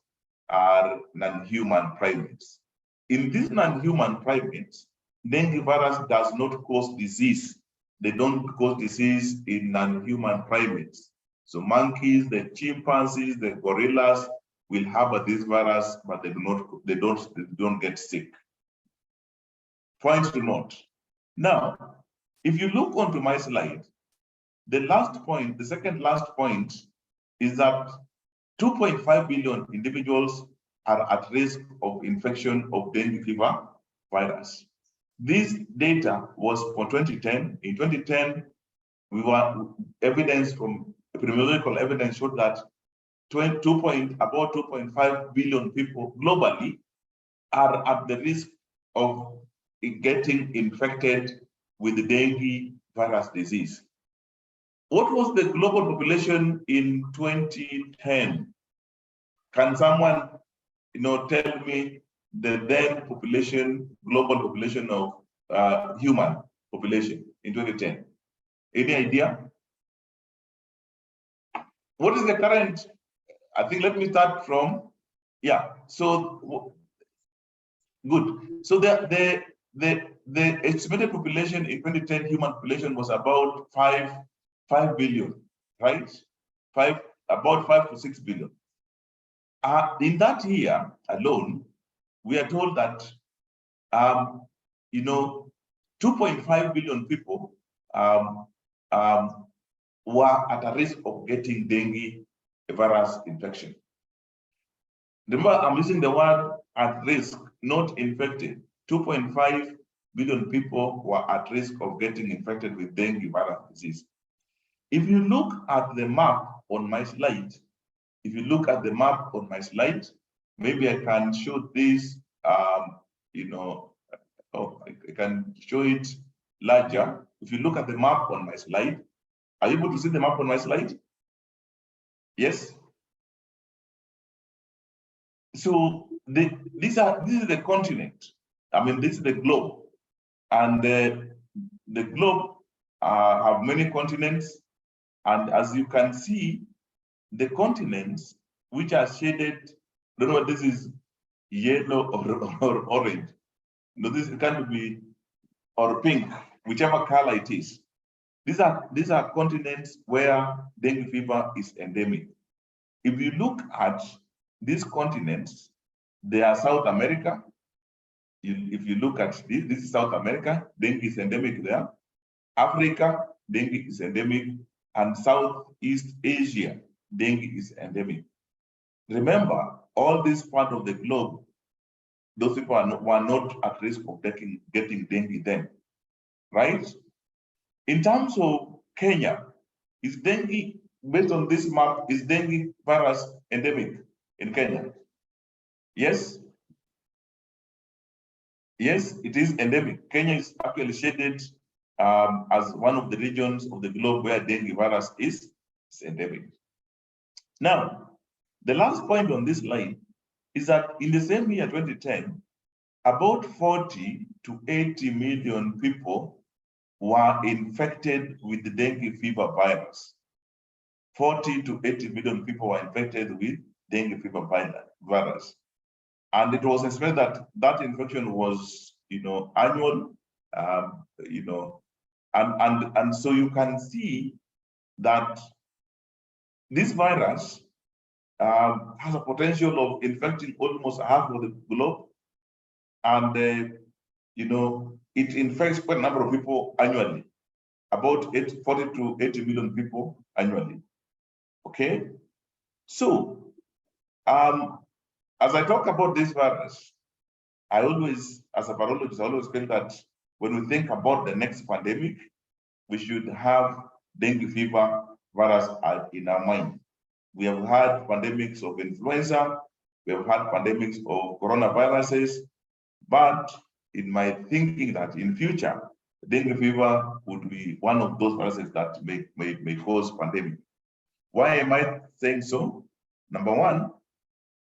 are non-human primates. In these non-human primates, dengue virus does not cause disease. They don't cause disease in non-human primates. So monkeys, the chimpanzees, the gorillas will harbor this virus, but they don't get sick. Point to note. Now, if you look onto my slide, the last point, the second last point, is that 2.5 billion individuals are at risk of infection of dengue fever virus. This data was for 2010. In 2010, epidemiological evidence showed that about 2.5 billion people globally are at the risk of getting infected with the dengue virus disease. What was the global population in 2010? Can someone, tell me the then population, global population of human population in 2010? Any idea? What is the current? I think let me start from, so good. So the estimated population in 2010, human population was about 5 billion, right? About 5 to 6 billion. In that year alone, we are told that 2.5 billion people were at a risk of getting dengue virus infection. Remember, I'm using the word at risk, not infected. 2.5 billion people were at risk of getting infected with dengue virus disease. If you look at the map on my slide, maybe I can show this, I can show it larger. If you look at the map on my slide, are you able to see the map on my slide? Yes? So this is the continent. I mean, this is the globe. And the globe have many continents. And as you can see, the continents which are shaded, I don't know what this is, yellow or orange. No, this can be, or pink, whichever color it is. These are continents where dengue fever is endemic. If you look at these continents, they are South America. If you look at this is South America, dengue is endemic there. Africa, dengue is endemic. And Southeast Asia, dengue is endemic. Remember, all this part of the globe, those people were not at risk of getting dengue then, right? In terms of Kenya, is dengue, based on this map, is dengue virus endemic in Kenya? Yes? Yes, it is endemic. Kenya is actually shaded as one of the regions of the globe where dengue virus is endemic. Now, the last point on this slide is that in the same year, 2010, about 40 to 80 million people were infected with the dengue fever virus. 40 to 80 million people were infected with dengue fever virus. And it was estimated that that infection was, annual, and so you can see that this virus has a potential of infecting almost half of the globe, and it infects quite a number of people annually, about 40 to 80 million people annually. Okay, so as I talk about this virus, I always, as a virologist, I always feel that when we think about the next pandemic, we should have dengue fever virus in our mind. We have had pandemics of influenza, we have had pandemics of coronaviruses, but in my thinking that in future, dengue fever would be one of those viruses that may cause pandemic. Why am I saying so? Number one,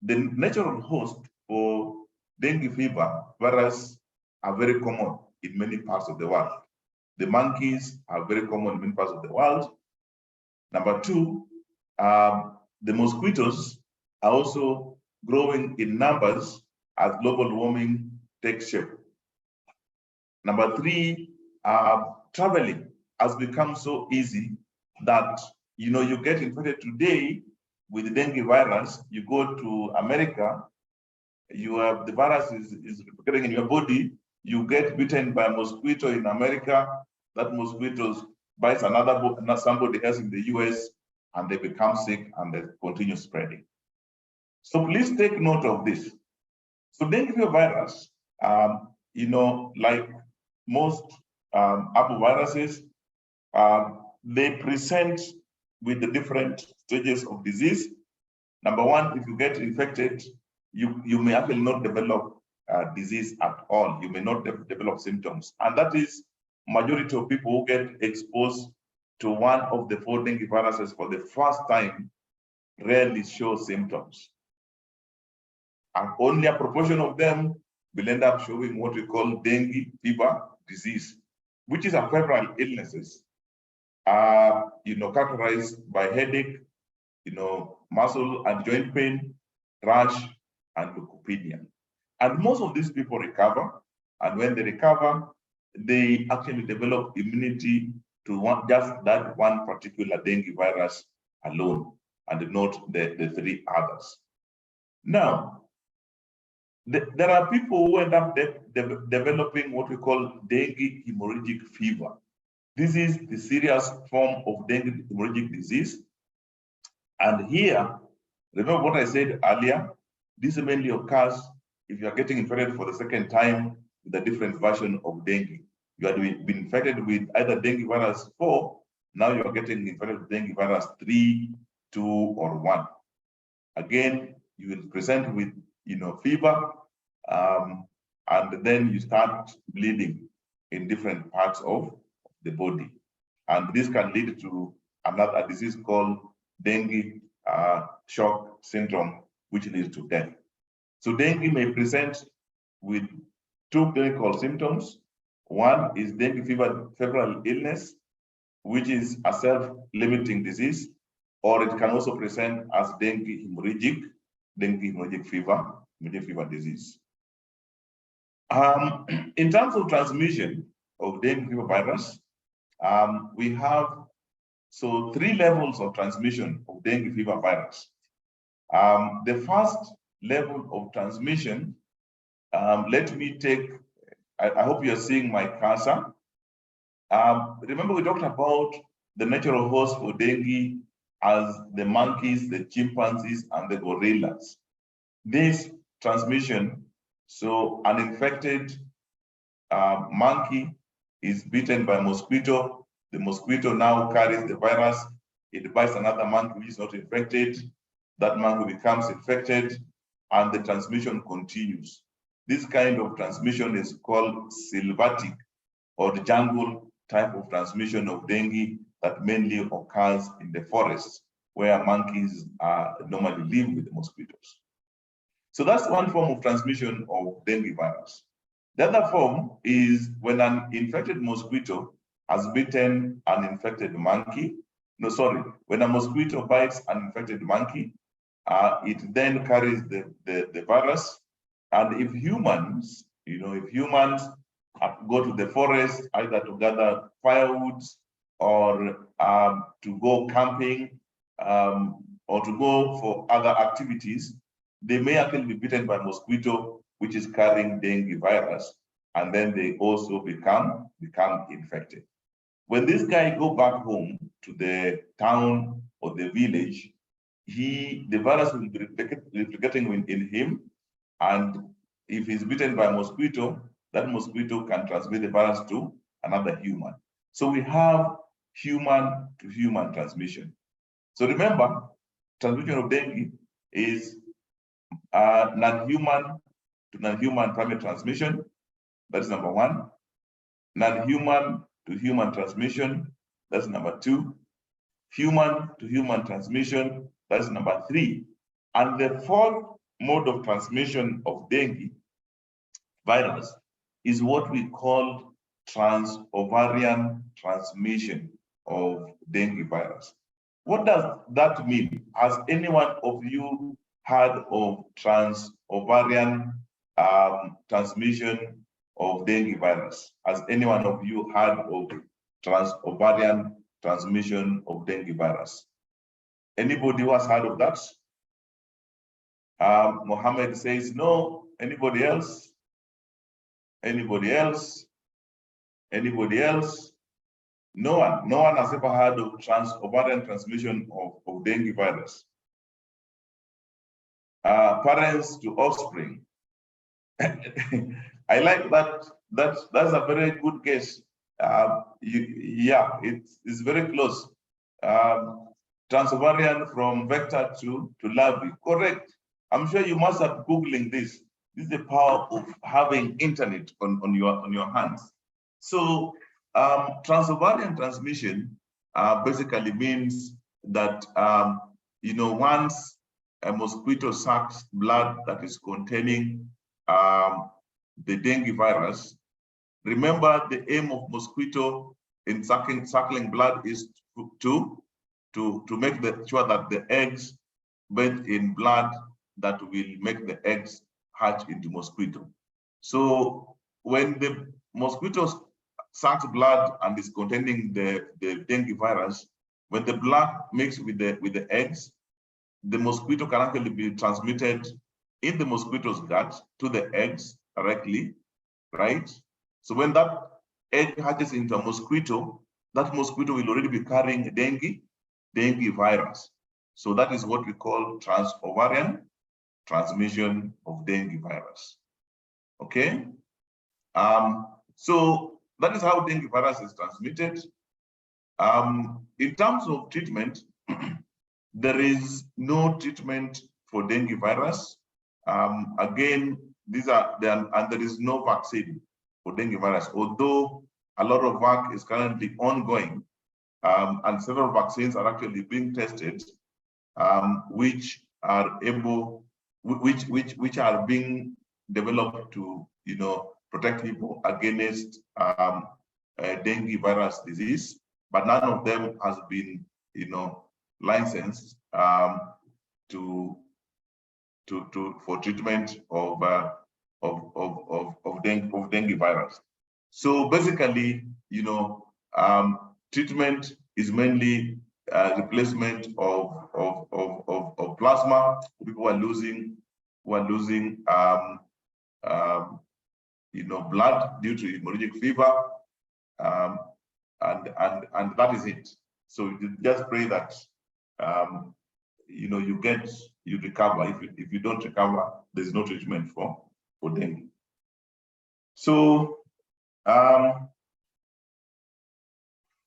the natural host for dengue fever virus are very common in many parts of the world. The monkeys are very common in many parts of the world. Number two, the mosquitoes are also growing in numbers as global warming takes shape. Number three, traveling has become so easy that you get infected today with the dengue virus. You go to America, you have the virus is getting in your body. You get bitten by a mosquito in America. That mosquito bites somebody else in the US, and they become sick and they continue spreading. So please take note of this. So dengue virus, like most arboviruses, they present with the different stages of disease. Number one, if you get infected, you may actually not develop disease at all. You may not develop symptoms. And that is majority of people who get exposed to one of the 4 dengue viruses for the first time rarely show symptoms. And only a proportion of them will end up showing what we call dengue fever disease, which is a febrile illnesses, characterized by headache, muscle and joint pain, rash, and leukopenia. And most of these people recover. And when they recover, they actually develop immunity to just that one particular dengue virus alone, and not the 3 others. Now, there are people who end up developing what we call dengue hemorrhagic fever. This is the serious form of dengue hemorrhagic disease. And here, remember what I said earlier, this mainly occurs if you are getting infected for the second time with a different version of dengue. You have been infected with either dengue virus 4, now you are getting infected with dengue virus 3, 2, or 1. Again, you will present with fever, and then you start bleeding in different parts of the body. And this can lead to another disease called dengue shock syndrome, which leads to death. So dengue may present with 2 clinical symptoms. One is dengue fever febrile illness, which is a self-limiting disease, or it can also present as dengue hemorrhagic fever disease. In terms of transmission of dengue fever virus, we have 3 levels of transmission of dengue fever virus. The first level of transmission, let me take, I hope you're seeing my cursor. Remember we talked about the natural host for dengue as the monkeys, the chimpanzees, and the gorillas. This transmission, so an infected monkey is bitten by a mosquito. The mosquito now carries the virus. It bites another monkey which is not infected. That monkey becomes infected, and the transmission continues. This kind of transmission is called sylvatic or the jungle type of transmission of dengue that mainly occurs in the forests where monkeys normally live with the mosquitoes. So that's one form of transmission of dengue virus. The other form is when an infected mosquito has bitten an infected monkey. When a mosquito bites an infected monkey, it then carries the virus. And if humans, go to the forest, either to gather firewood or to go camping or to go for other activities, they may actually be bitten by a mosquito which is carrying dengue virus, and then they also become infected. When this guy go back home to the town or the village, the virus will be replicating in him, and if he's bitten by a mosquito, that mosquito can transmit the virus to another human. So we have human to human transmission. So remember, transmission of dengue is non-human to non-human primary transmission. That is number one. Non-human to human transmission, that's number 2. Human to human transmission, that's number 3. And the 4th mode of transmission of dengue virus is what we call trans-ovarian transmission of dengue virus. What does that mean? Has any one of you heard of trans-ovarian transmission of dengue virus? Has any one of you heard of trans-ovarian transmission of dengue virus? Anybody who has heard of that? Mohammed says no. Anybody else? Anybody else? Anybody else? No one. No one has ever heard of trans-ovarian transmission of dengue virus. Parents to offspring. I like that. That's a very good guess. Yeah, it's very close. Trans-ovarian from vector to larvae. Correct. I'm sure you must have Googling this. This is the power of having internet on your hands. So trans-ovarian transmission basically means that once a mosquito sucks blood that is containing the dengue virus, remember the aim of mosquito in suckling blood is to make sure that the eggs bathe in blood that will make the eggs hatch into mosquito. So when the mosquito sucks blood and is containing the dengue virus, when the blood mixes with the eggs, the mosquito can actually be transmitted in the mosquito's gut to the eggs directly, right? So when that egg hatches into a mosquito, that mosquito will already be carrying dengue virus. So that is what we call trans-ovarian transmission of dengue virus. Okay? So that is how dengue virus is transmitted. In terms of treatment, there is no treatment for dengue virus. Again, there is no vaccine for dengue virus, although a lot of work is currently ongoing, and several vaccines are actually being tested, which are being developed to protect people against dengue virus disease, but none of them has been licensed for treatment of dengue virus. So basically, treatment is mainly replacement of plasma. People who are losing blood due to hemorrhagic fever, and that is it. So you just pray that you recover. If you don't recover, there's no treatment for dengue. So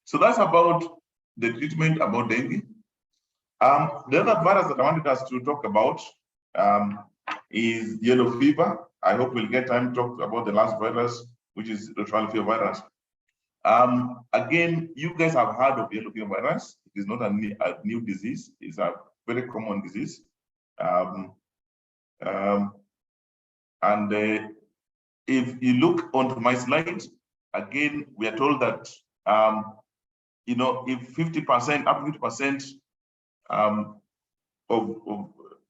so that's about the treatment about dengue. The other virus that I wanted us to talk about is yellow fever. I hope we'll get time to talk about the last virus, which is the yellow fever virus. Again, you guys have heard of yellow fever virus. It is not a new disease. It's a very common disease. If you look onto my slide, again, we are told that if 50%, up to 50%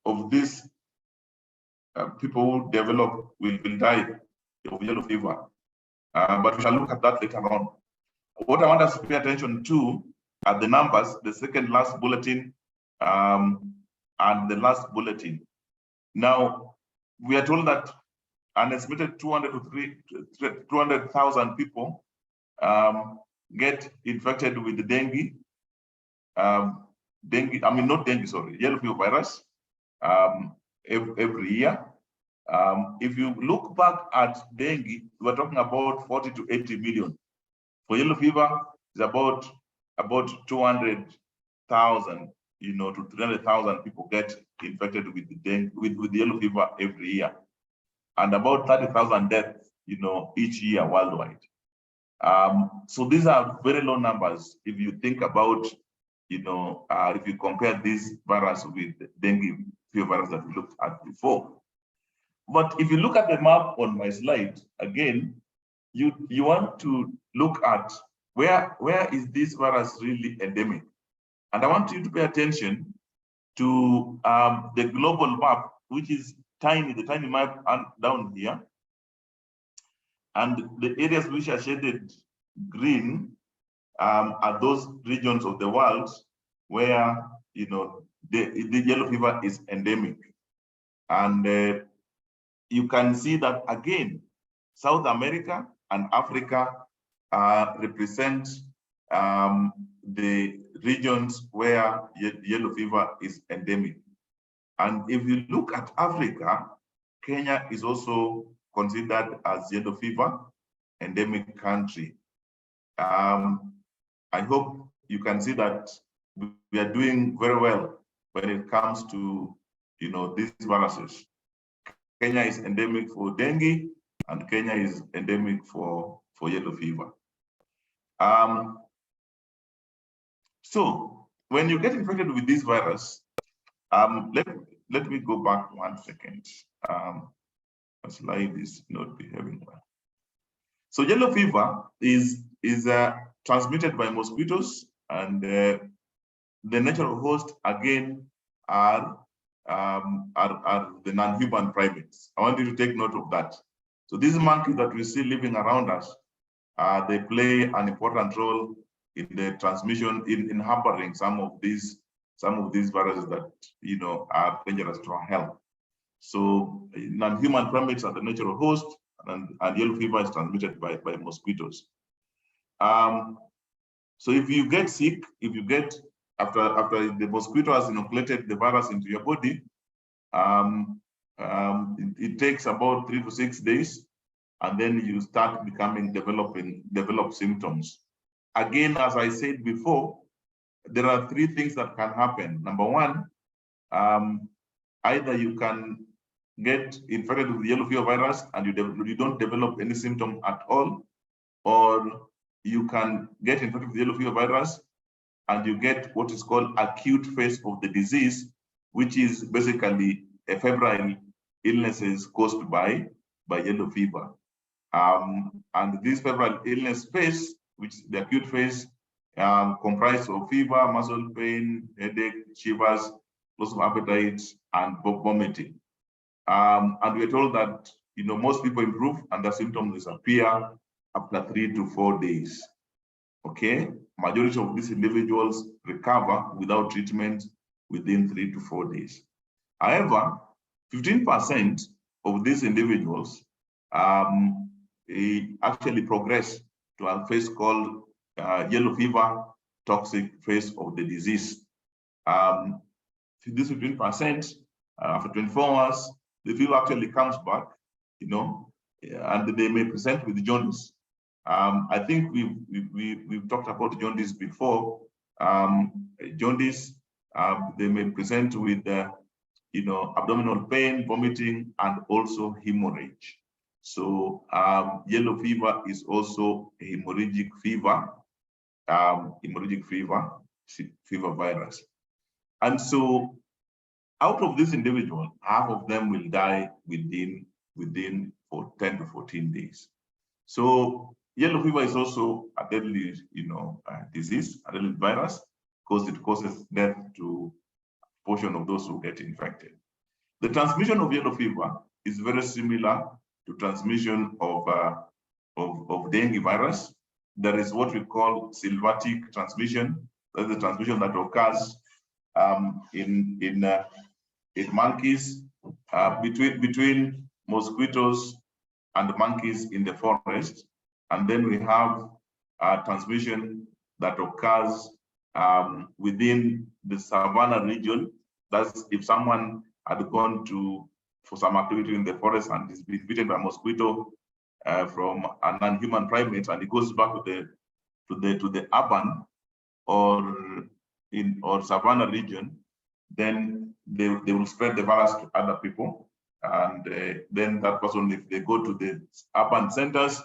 of these people who develop will die of yellow fever. But we shall look at that later on. What I want us to pay attention to are the numbers, the second last bulletin and the last bulletin. Now, we are told that an estimated 200,000 people get infected with the dengue. Yellow fever virus every year. If you look back at dengue, we're talking about 40 to 80 million. For yellow fever, it's about 200,000, to 300,000 people get infected with the dengue, with the yellow fever every year, and about 30,000 deaths, each year worldwide. So these are very low numbers if you think about, if you compare this virus with dengue fever virus that we looked at before. But if you look at the map on my slide, again, you want to look at where is this virus really endemic? And I want you to pay attention to the global map, which is tiny, the tiny map down here. And the areas which are shaded green are those regions of the world where the yellow fever is endemic. And you can see that again, South America and Africa represent the regions where yellow fever is endemic. And if you look at Africa, Kenya is also considered as yellow fever endemic country. I hope you can see that we are doing very well when it comes to these viruses. Kenya is endemic for dengue, and Kenya is endemic for yellow fever. So when you get infected with this virus, let me go back 1 second. The slide is not behaving well. So yellow fever is transmitted by mosquitoes, and the natural host again are the non-human primates. I want you to take note of that. So these monkeys that we see living around us, they play an important role in the transmission, in harboring some of these viruses that are dangerous to our health. So non-human primates are the natural host, and yellow fever is transmitted by mosquitoes. So if you get sick, if you get after the mosquito has inoculated the virus into your body, it takes about 3 to 6 days, and then you start develop symptoms. Again, as I said before, there are 3 things that can happen. Number 1, either you can get infected with the yellow fever virus and you don't develop any symptom at all, or you can get infected with the yellow fever virus and you get what is called acute phase of the disease, which is basically a febrile illnesses caused by yellow fever. And this febrile illness phase, which is the acute phase, comprised of fever, muscle pain, headache, shivers, loss of appetite, and vomiting. And we're told that most people improve and the symptoms disappear after 3 to 4 days. Okay, majority of these individuals recover without treatment within 3 to 4 days. However, 15% of these individuals actually progress to a phase called yellow fever toxic phase of the disease. This 15%, after 24 hours, the fever actually comes back, and they may present with jaundice. I think we've talked about jaundice before. Jaundice, they may present with abdominal pain, vomiting, and also hemorrhage. So yellow fever is also a hemorrhagic fever virus. And so out of this individual, half of them will die within 10 to 14 days. So yellow fever is also a deadly, disease, a deadly virus, because it causes death to a portion of those who get infected. The transmission of yellow fever is very similar to transmission of dengue virus. There is what we call sylvatic transmission. That's the transmission that occurs in monkeys between mosquitoes and monkeys in the forest. And then we have transmission that occurs within the savanna region. That's if someone had gone for some activity in the forest and is been bitten by a mosquito from a non-human primate, and it goes back to the urban or savanna region, then they will spread the virus to other people. And then that person, if they go to the urban centers,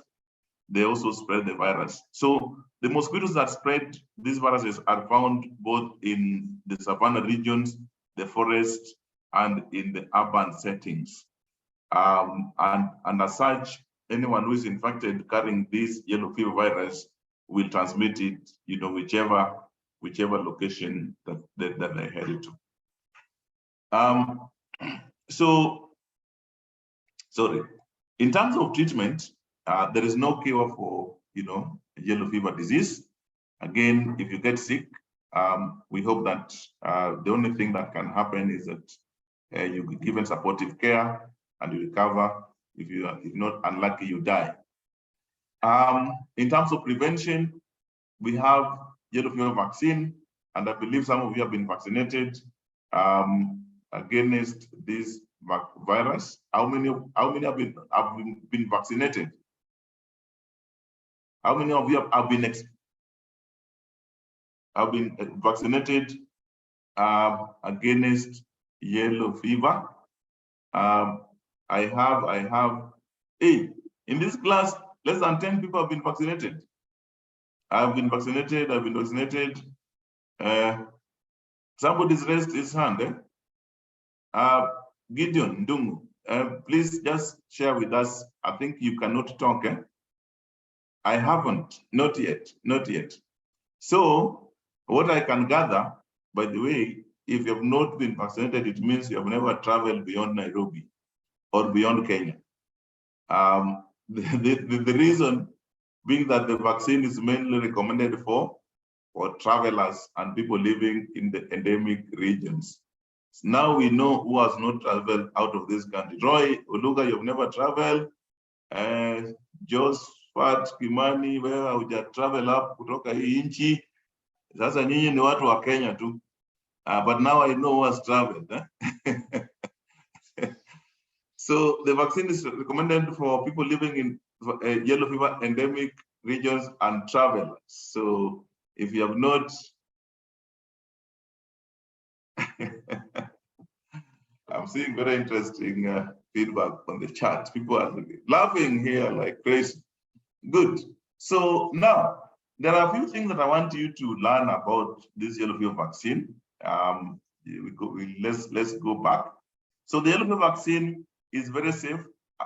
they also spread the virus. So the mosquitoes that spread these viruses are found both in the savanna regions, the forest, and in the urban settings. And as such, anyone who is infected carrying this yellow fever virus will transmit it, whichever location that they headed to. So, sorry. In terms of treatment, there is no cure for yellow fever disease. Again, if you get sick, we hope that the only thing that can happen is that you be given supportive care and you recover. If not unlucky, you die. In terms of prevention, we have yellow fever vaccine, and I believe some of you have been vaccinated against this virus. How many have been vaccinated? How many of you have been vaccinated against yellow fever? I have 8. In this class, less than 10 people have been vaccinated. I've been vaccinated. Somebody's raised his hand. Gideon Ndungu, please just share with us. I think you cannot talk. I haven't, not yet. So what I can gather, by the way, if you have not been vaccinated, it means you have never traveled beyond Nairobi or beyond Kenya. The reason being that the vaccine is mainly recommended for travelers and people living in the endemic regions. Now we know who has not traveled out of this country. Roy Oluga, you've never traveled. Josephat Kimani, wewe hauja travel up kutoka hii nchi. Sasa nyinyi ni watu wa Kenya tu. But now I know who has traveled. So the vaccine is recommended for people living in yellow fever endemic regions and travelers. So if you have not, I'm seeing very interesting feedback on the chat. People are laughing here like crazy. Good. So now there are a few things that I want you to learn about this yellow fever vaccine. Let's go back. So the yellow fever vaccine is very safe,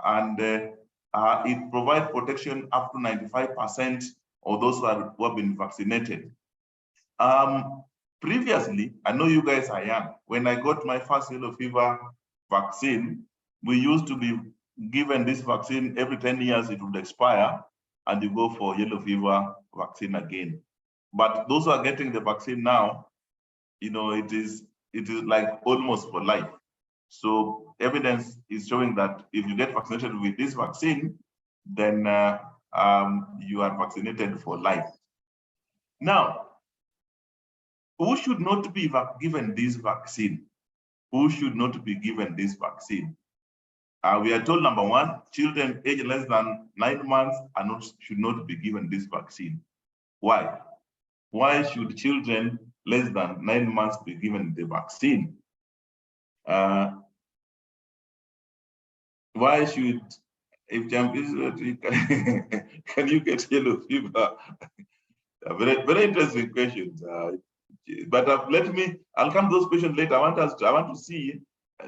and it provides protection up to 95% of those who have been vaccinated. Previously, I know you guys are young. When I got my first yellow fever vaccine, we used to be given this vaccine every 10 years, it would expire, and you go for yellow fever vaccine again. But those who are getting the vaccine now, it is like almost for life. So evidence is showing that if you get vaccinated with this vaccine, then you are vaccinated for life. Now, who should not be given this vaccine? Who should not be given this vaccine? We are told, number one, children aged less than 9 months should not be given this vaccine. Why? Why should children less than 9 months be given the vaccine? Why should, if can you get yellow fever? Very, very interesting questions. But I'll come to those questions later. I want to see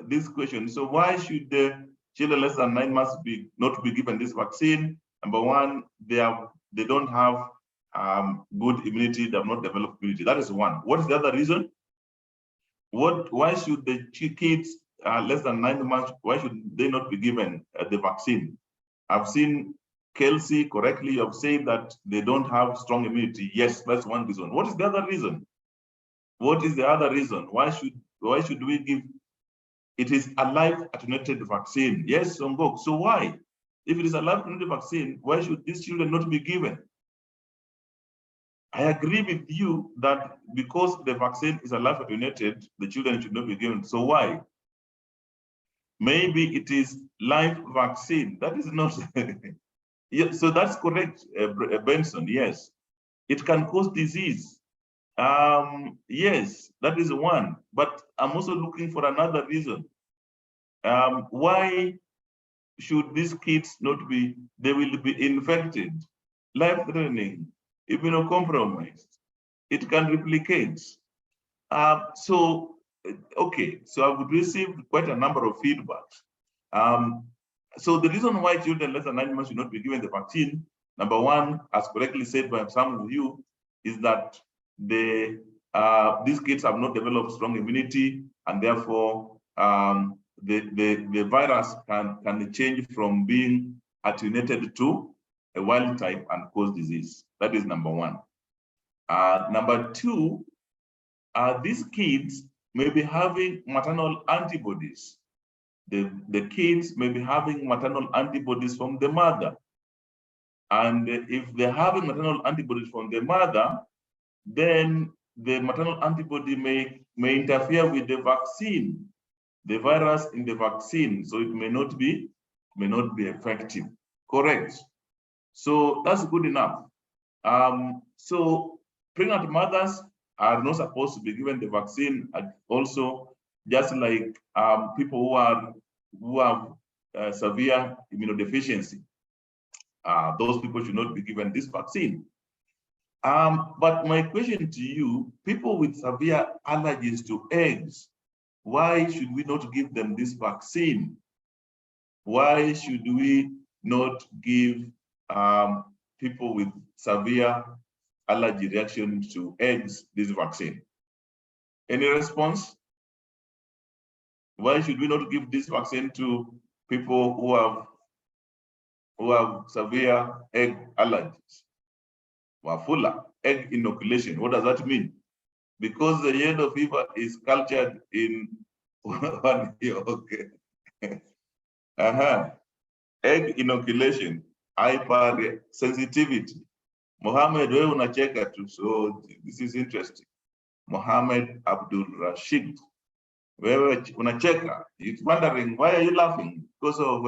this question. So why should the children less than 9 months not be given this vaccine? Number one, they don't have good immunity, they have not developed immunity. That is one. What is the other reason? Why should the kids less than 9 months, why should they not be given the vaccine? I've seen Kelsey correctly, you have said that they don't have strong immunity. Yes, that's one reason. What is the other reason? What is the other reason? Why should we give? It is a live attenuated vaccine. Yes, Songok. So why? If it is a live attenuated vaccine, why should these children not be given? I agree with you that because the vaccine is a live attenuated, the children should not be given. So why? Maybe it is live vaccine. That is not. Yeah, so that's correct, Benson. Yes, it can cause disease. Yes, that is one. But I'm also looking for another reason. Why should these kids not be? They will be infected. life-threatening, immunocompromised. It can replicate. Okay, so I would receive quite a number of feedbacks. So the reason why children less than 9 months should not be given the vaccine, number one, as correctly said by some of you, is that these kids have not developed strong immunity, and therefore the virus can change from being attenuated to a wild type and cause disease. That is number one. Number two, these kids may be having maternal antibodies. The kids may be having maternal antibodies from the mother. And if they're having maternal antibodies from the mother, then the maternal antibody may interfere with the vaccine, the virus in the vaccine, so it may not be effective. Correct. So that's good enough. So pregnant mothers are not supposed to be given the vaccine, also just like people who have severe immunodeficiency. Those people should not be given this vaccine. But my question to you, people with severe allergies to eggs, why should we not give them this vaccine? Why should we not give people with severe allergy reaction to eggs this vaccine? Any response? Why should we not give this vaccine to people who have severe egg allergies? Wafula, egg inoculation. What does that mean? Because the yellow fever is cultured in 1 year. Okay. Egg inoculation, hypersensitivity. Mohammed, wewe unacheka tu, so this is interesting. Mohammed Abdul Rashid, wewe unacheka. You're wondering, why are you laughing? Because of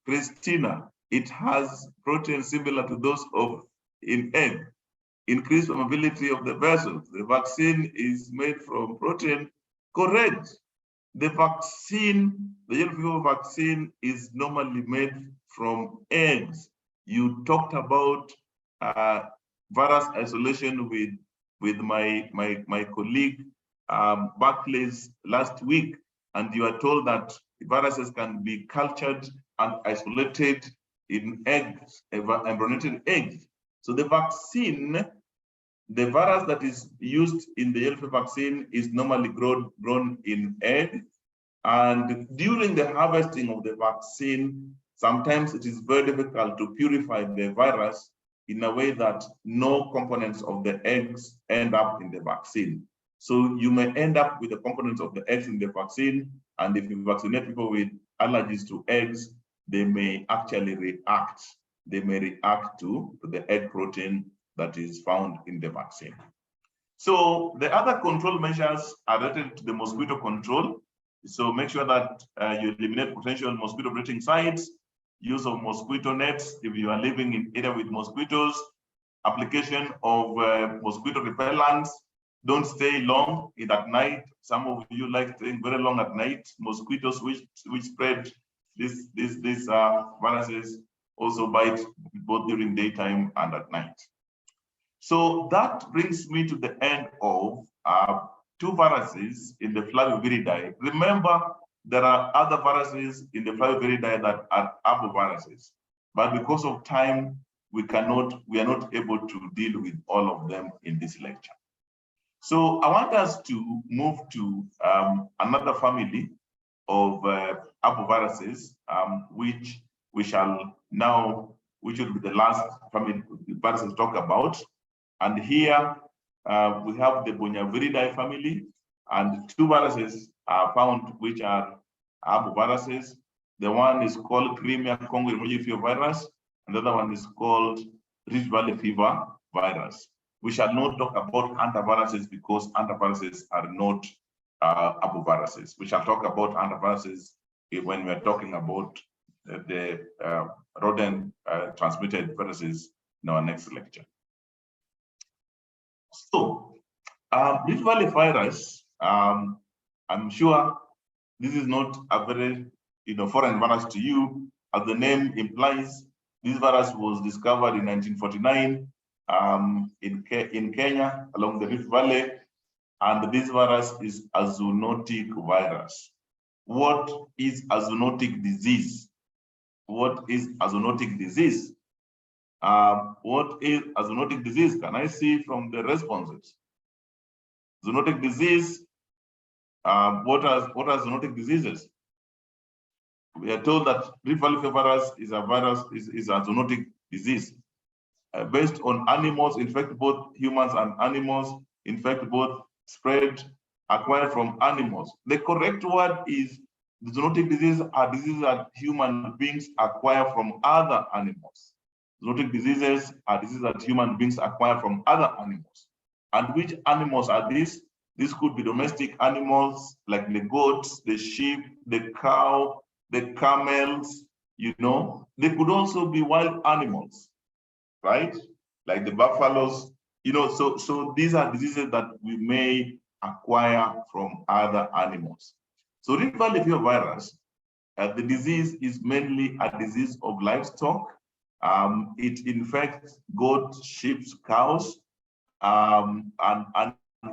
Christina. It has protein similar to those of in egg. Increased mobility of the vessels. The vaccine is made from protein. Correct. The vaccine, the yellow fever vaccine, is normally made from eggs. You talked about virus isolation with my colleague Barclays last week, and you are told that viruses can be cultured and isolated in eggs, embryonated eggs. So the vaccine, the virus that is used in the yellow fever vaccine is normally grown in egg. And during the harvesting of the vaccine, sometimes it is very difficult to purify the virus in a way that no components of the eggs end up in the vaccine. So you may end up with the components of the eggs in the vaccine, and if you vaccinate people with allergies to eggs, they may actually react. They may react to the egg protein that is found in the vaccine. So the other control measures are related to the mosquito control. So make sure that you eliminate potential mosquito breeding sites, use of mosquito nets if you are living in area with mosquitoes, application of mosquito repellents. Don't stay long at night. Some of you like staying very long at night. Mosquitoes which spread these viruses also bite both during daytime and at night. So that brings me to the end of two viruses in the Flaviviridae. Remember, there are other viruses in the Flaviviridae that are arboviruses, but because of time, we are not able to deal with all of them in this lecture. So I want us to move to another family of arboviruses, which will be the last family viruses to talk about. And here we have the Bonyaviridae family, and two viruses are found which are arboviruses. The one is called Crimea Congo refugee fever virus, and the other one is called Rift Valley fever virus. We shall not talk about antiviruses because antiviruses are not arboviruses. We shall talk about antiviruses when we are talking about the rodent transmitted viruses in our next lecture. So, Rift Valley virus, I'm sure this is not a very foreign virus to you. As the name implies, This virus was discovered in 1949 in Kenya along the Rift Valley, and this virus is a zoonotic virus. What is a zoonotic disease? What is a zoonotic disease? What is a zoonotic disease? Can I see from the responses? Zoonotic disease, what are zoonotic diseases? We are told that Rift Valley fever virus is a zoonotic disease based on animals, infect both humans and animals, infect both, spread, acquired from animals. The correct word is the zoonotic diseases are diseases that human beings acquire from other animals. Zoonotic diseases are diseases that human beings acquire from other animals. And which animals are these? These could be domestic animals like the goats, the sheep, the cow, the camels, you know. They could also be wild animals, right? Like the buffaloes, you know, so these are diseases that we may acquire from other animals. So Rift Valley fever virus, the disease is mainly a disease of livestock. It infects goats, sheep, cows, and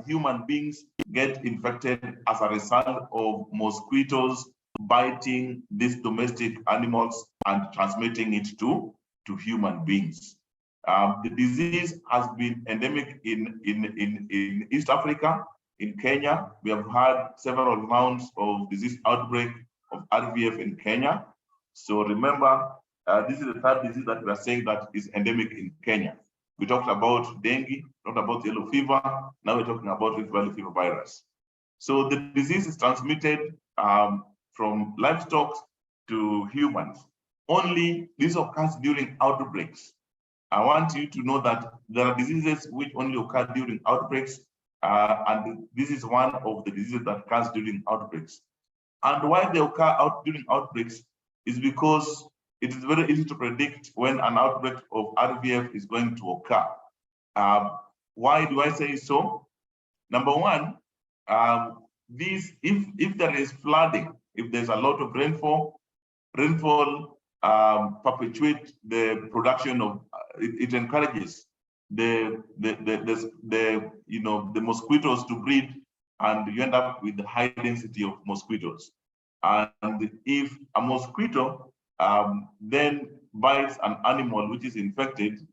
human beings get infected as a result of mosquitoes biting these domestic animals and transmitting it to human beings. The disease has been endemic in East Africa, in Kenya. We have had several rounds of disease outbreak of RVF in Kenya. So remember, this is the third disease that we are saying that is endemic in Kenya. We talked about dengue, talked about yellow fever. Now we're talking about Rift Valley fever virus. So the disease is transmitted from livestock to humans. Only this occurs during outbreaks. I want you to know that there are diseases which only occur during outbreaks, and this is one of the diseases that occurs during outbreaks. And why they occur during outbreaks is because it is very easy to predict when an outbreak of RVF is going to occur. Why do I say so? Number one, if there is flooding, if there's a lot of rainfall perpetuate the production of, it encourages the mosquitoes to breed, and you end up with the high density of mosquitoes. And if a mosquito then bites an animal which is infected,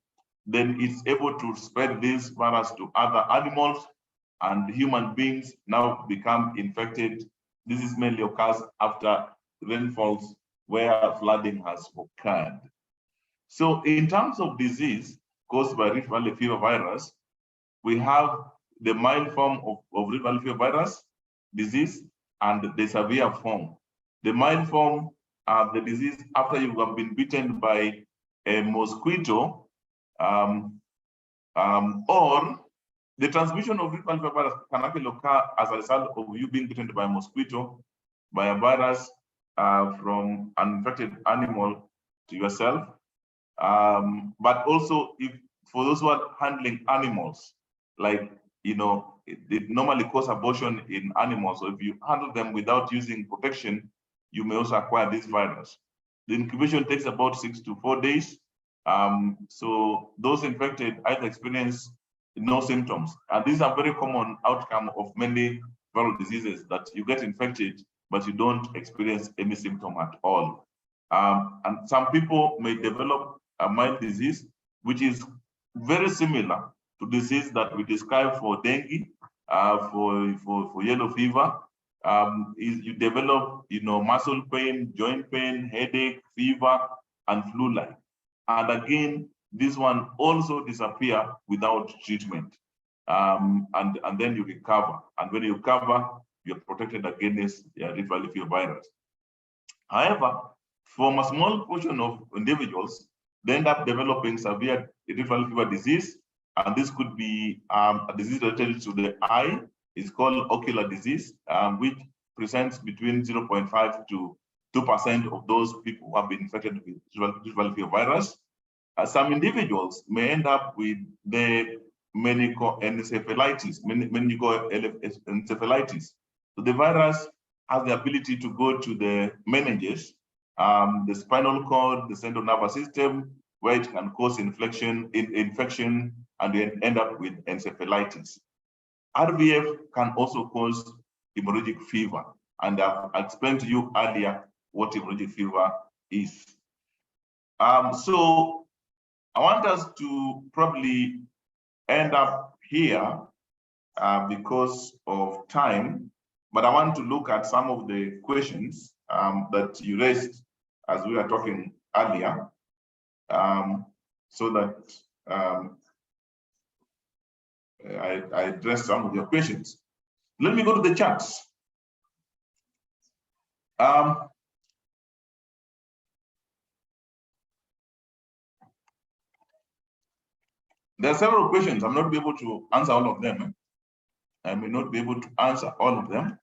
then it's able to spread this virus to other animals, and human beings now become infected. This is mainly occurs after rainfalls where flooding has occurred. So in terms of disease caused by Rift Valley fever virus, we have the mild form of Rift Valley fever virus disease and the severe form. The mild form are the disease after you have been bitten by a mosquito, or the transmission of Rift Valley fever virus can actually occur as a result of you being bitten by a mosquito, by a virus from an infected animal to yourself. But also, if for those who are handling animals, like, you know, it normally causes abortion in animals. So if you handle them without using protection, you may also acquire this virus. The incubation takes about 6 to 4 days. So those infected either experience no symptoms. And these are very common outcome of many viral diseases, that you get infected, but you don't experience any symptom at all. And some people may develop a mild disease, which is very similar to disease that we described for dengue, for yellow fever. Is you develop, you know, muscle pain, joint pain, headache, fever, and flu-like. And again, this one also disappear without treatment. And then you recover. And when you recover, you're protected against the Rift Valley fever virus. However, from a small portion of individuals, they end up developing severe Rift Valley fever disease. And this could be a disease related to the eye. It's called ocular disease, which presents between 0.5 to 2% of those people who have been infected with Rift Valley fever virus. Some individuals may end up with the meningoencephalitis. So the virus has the ability to go to the meninges, the spinal cord, the central nervous system, where it can cause infection and then end up with encephalitis. RVF can also cause hemorrhagic fever, and I've explained to you earlier what hemorrhagic fever is. So I want us to probably end up here because of time, but I want to look at some of the questions that you raised as we were talking earlier, so that I address some of your questions. Let me go to the charts. There are several questions. I'm not be able to answer all of them. I may not be able to answer all of them.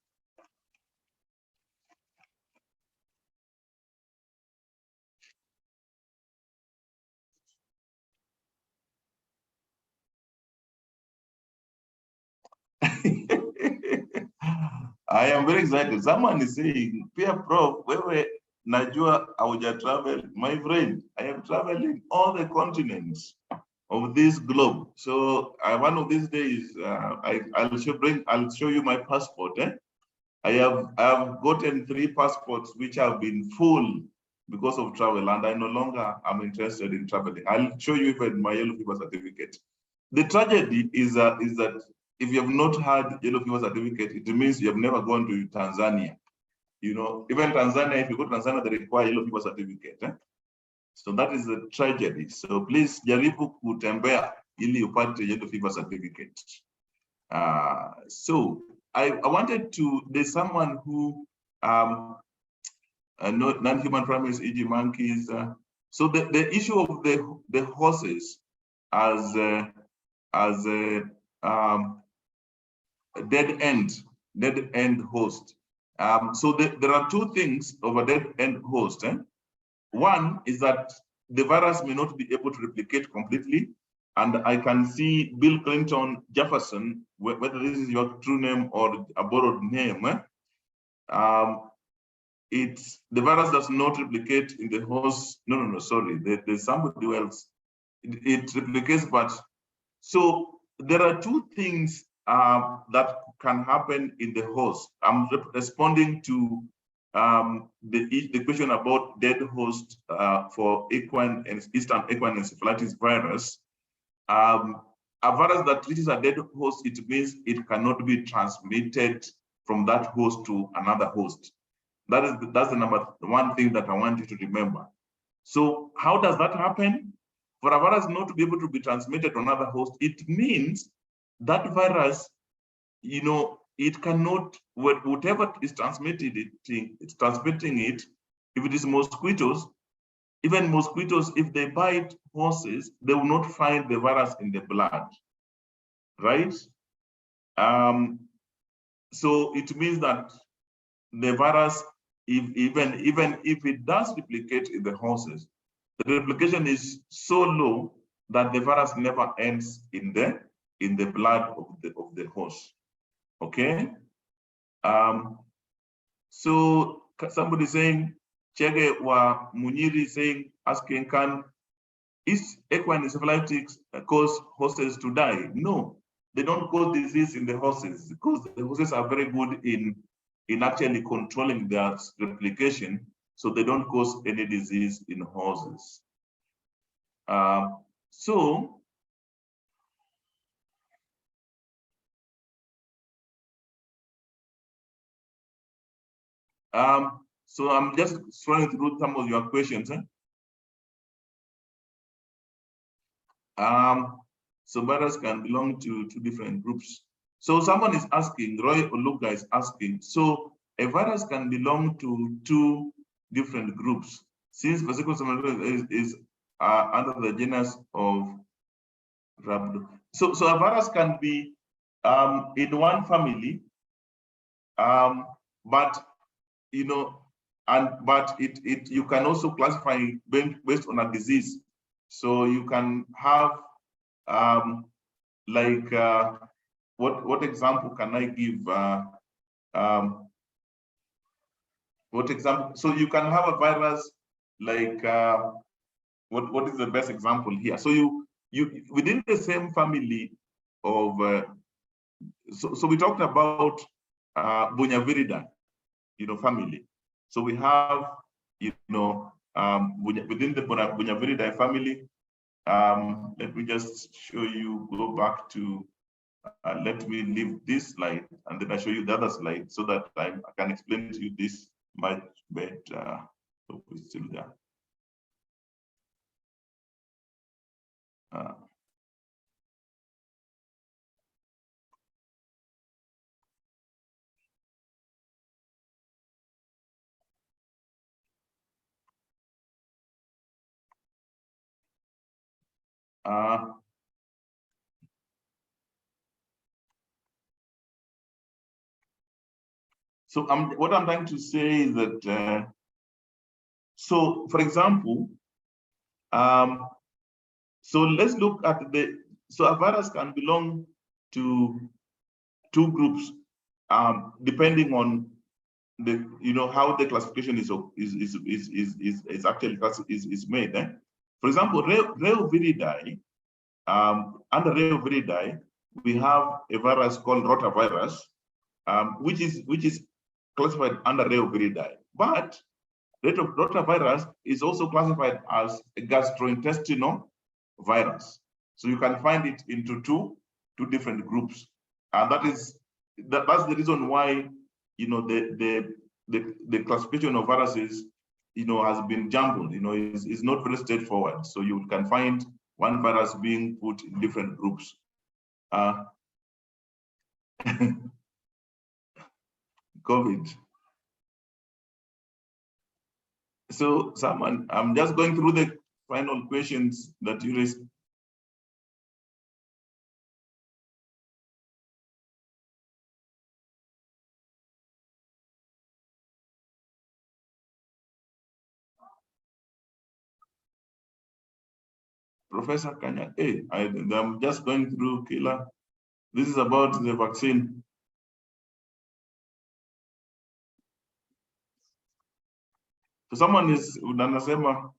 I am very excited. Someone is saying, Peer Prof, wewe najua hauja travel. My friend, I have traveled in all the continents of this globe. So one of these days, I'll show you my passport. I have gotten 3 passports which have been full because of travel, and I no longer am interested in traveling. I'll show you even my yellow fever certificate. The tragedy is that if you have not had yellow fever certificate, it means you have never gone to Tanzania. You know, even Tanzania, if you go to Tanzania, they require yellow fever certificate. So that is the tragedy. So please, jaribu kutembea ili upate yellow fever certificate. So I wanted to, there's someone who, non-human primates, e.g. monkeys. So the issue of the horses as a dead end host. So there are 2 things of a dead end host. One is that the virus may not be able to replicate completely. And I can see Bill Clinton Jefferson, whether this is your true name or a borrowed name, the virus does not replicate in the host. No, sorry, there's somebody else. It replicates, but so there are 2 things that can happen in the host. I'm responding to the question about dead host for equine and Eastern equine encephalitis virus. A virus that reaches a dead host, it means it cannot be transmitted from that host to another host. That's the number 1 thing that I want you to remember. So how does that happen? For a virus not to be able to be transmitted to another host, it means that virus, you know, it cannot, whatever is transmitting it, if it is mosquitoes, even mosquitoes, if they bite horses, they will not find the virus in the blood, right? So it means that the virus, even if it does replicate in the horses, the replication is so low that the virus never ends in the blood of the horse. Okay. So somebody saying, Chege wa Munyiri saying, asking, can equine encephalitis cause horses to die? No, they don't cause disease in the horses because the horses are very good in actually controlling their replication, so they don't cause any disease in horses. So I'm just running through some of your questions. So virus can belong to 2 different groups. So someone is asking, Roy Oluga is asking, so a virus can belong to 2 different groups since vesicular salmonellosis is under the genus of Rhabdo. So a virus can be in one family, but you know, but you can also classify based on a disease. So you can have like what example can I give? What example? So you can have a virus like what is the best example here? So you within the same family of so we talked about Bunyaviridae, family. So we have, within the Bunyaviridae family. Let me just show you. Go back to. Let me leave this slide and then I show you the other slide so that I can explain to you this much better. So we're still there. So what I'm trying to say is that, so for example, so let's look at so a virus can belong to two groups, depending on how the classification is actually made. For example, Reoviridae, under Reoviridae, we have a virus called rotavirus, which is classified under Reoviridae. But rotavirus is also classified as a gastrointestinal virus. So you can find it into two different groups, and that's the reason why the classification of viruses has been jumbled. Is not very straightforward. So you can find one virus being put in different groups. COVID. So I'm just going through the final questions that you raised. Professor Kanya, hey, I'm just going through Kila. This is about the vaccine. So someone is unasema.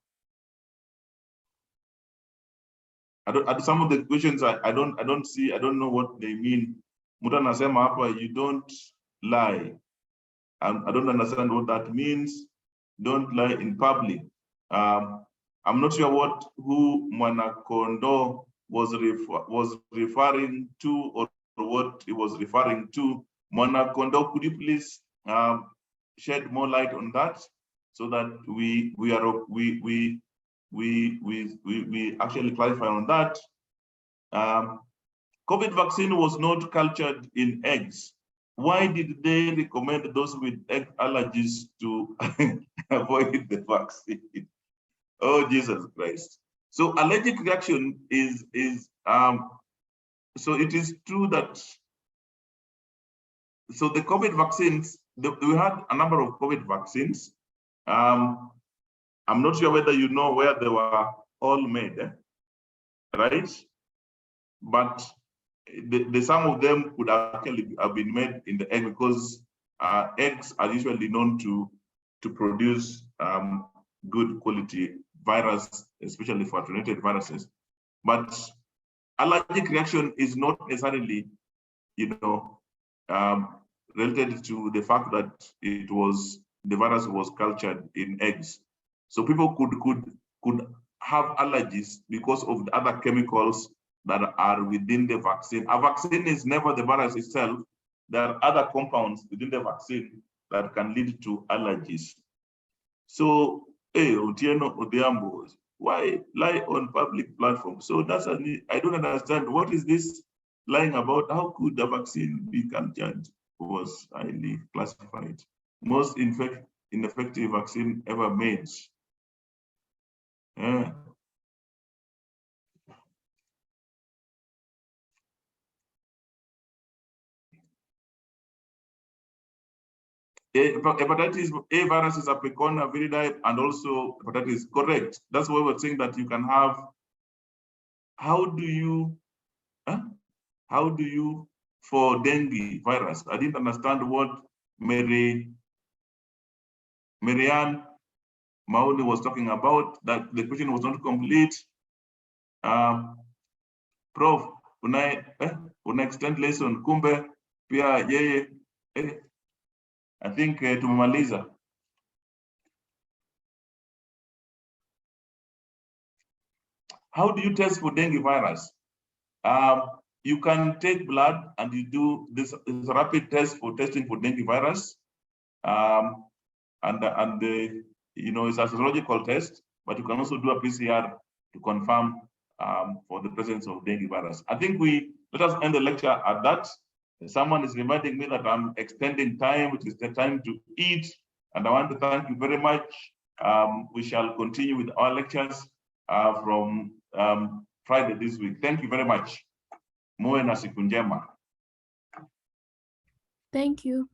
Some of the questions I don't see. I don't know what they mean. Mtu anasema hapa, you don't lie. I don't understand what that means. Don't lie in public. I'm not sure who Mwanakondo was referring to, or what he was referring to. Mwanakondo, could you please shed more light on that, so that we actually clarify on that. COVID vaccine was not cultured in eggs. Why did they recommend those with egg allergies to avoid the vaccine? Oh, Jesus Christ. So allergic reaction is so it is true that, so the COVID vaccines, we had a number of COVID vaccines. I'm not sure whether you know where they were all made, right? But some of them could actually have been made in the egg, because eggs are usually known to produce good quality virus, especially for attenuated viruses. But allergic reaction is not necessarily, related to the fact that the virus was cultured in eggs. So people could have allergies because of the other chemicals that are within the vaccine. A vaccine is never the virus itself. There are other compounds within the vaccine that can lead to allergies. So, hey, Otieno Odiambo, why lie on public platforms? So I don't understand. What is this lying about? How could the vaccine be cultured? Was highly classified. Most ineffective vaccine ever made. Hepatitis A virus is Apricona viridae, and also hepatitis, correct. That's why we're saying that you can have. How do you for dengue virus? I didn't understand what Marianne Mauli was talking about, that the question was not complete. Prof, una extend lesson, kumbe pia yeye I think tumemaliza. How do you test for dengue virus? You can take blood and you do this rapid test for testing for dengue virus. You know, it's a serological test, but you can also do a PCR to confirm for the presence of dengue virus. I think let us end the lecture at that. Someone is reminding me that I'm extending time, which is the time to eat. And I want to thank you very much. We shall continue with our lectures from Friday this week. Thank you very much. Muwe na siku njema. Thank you.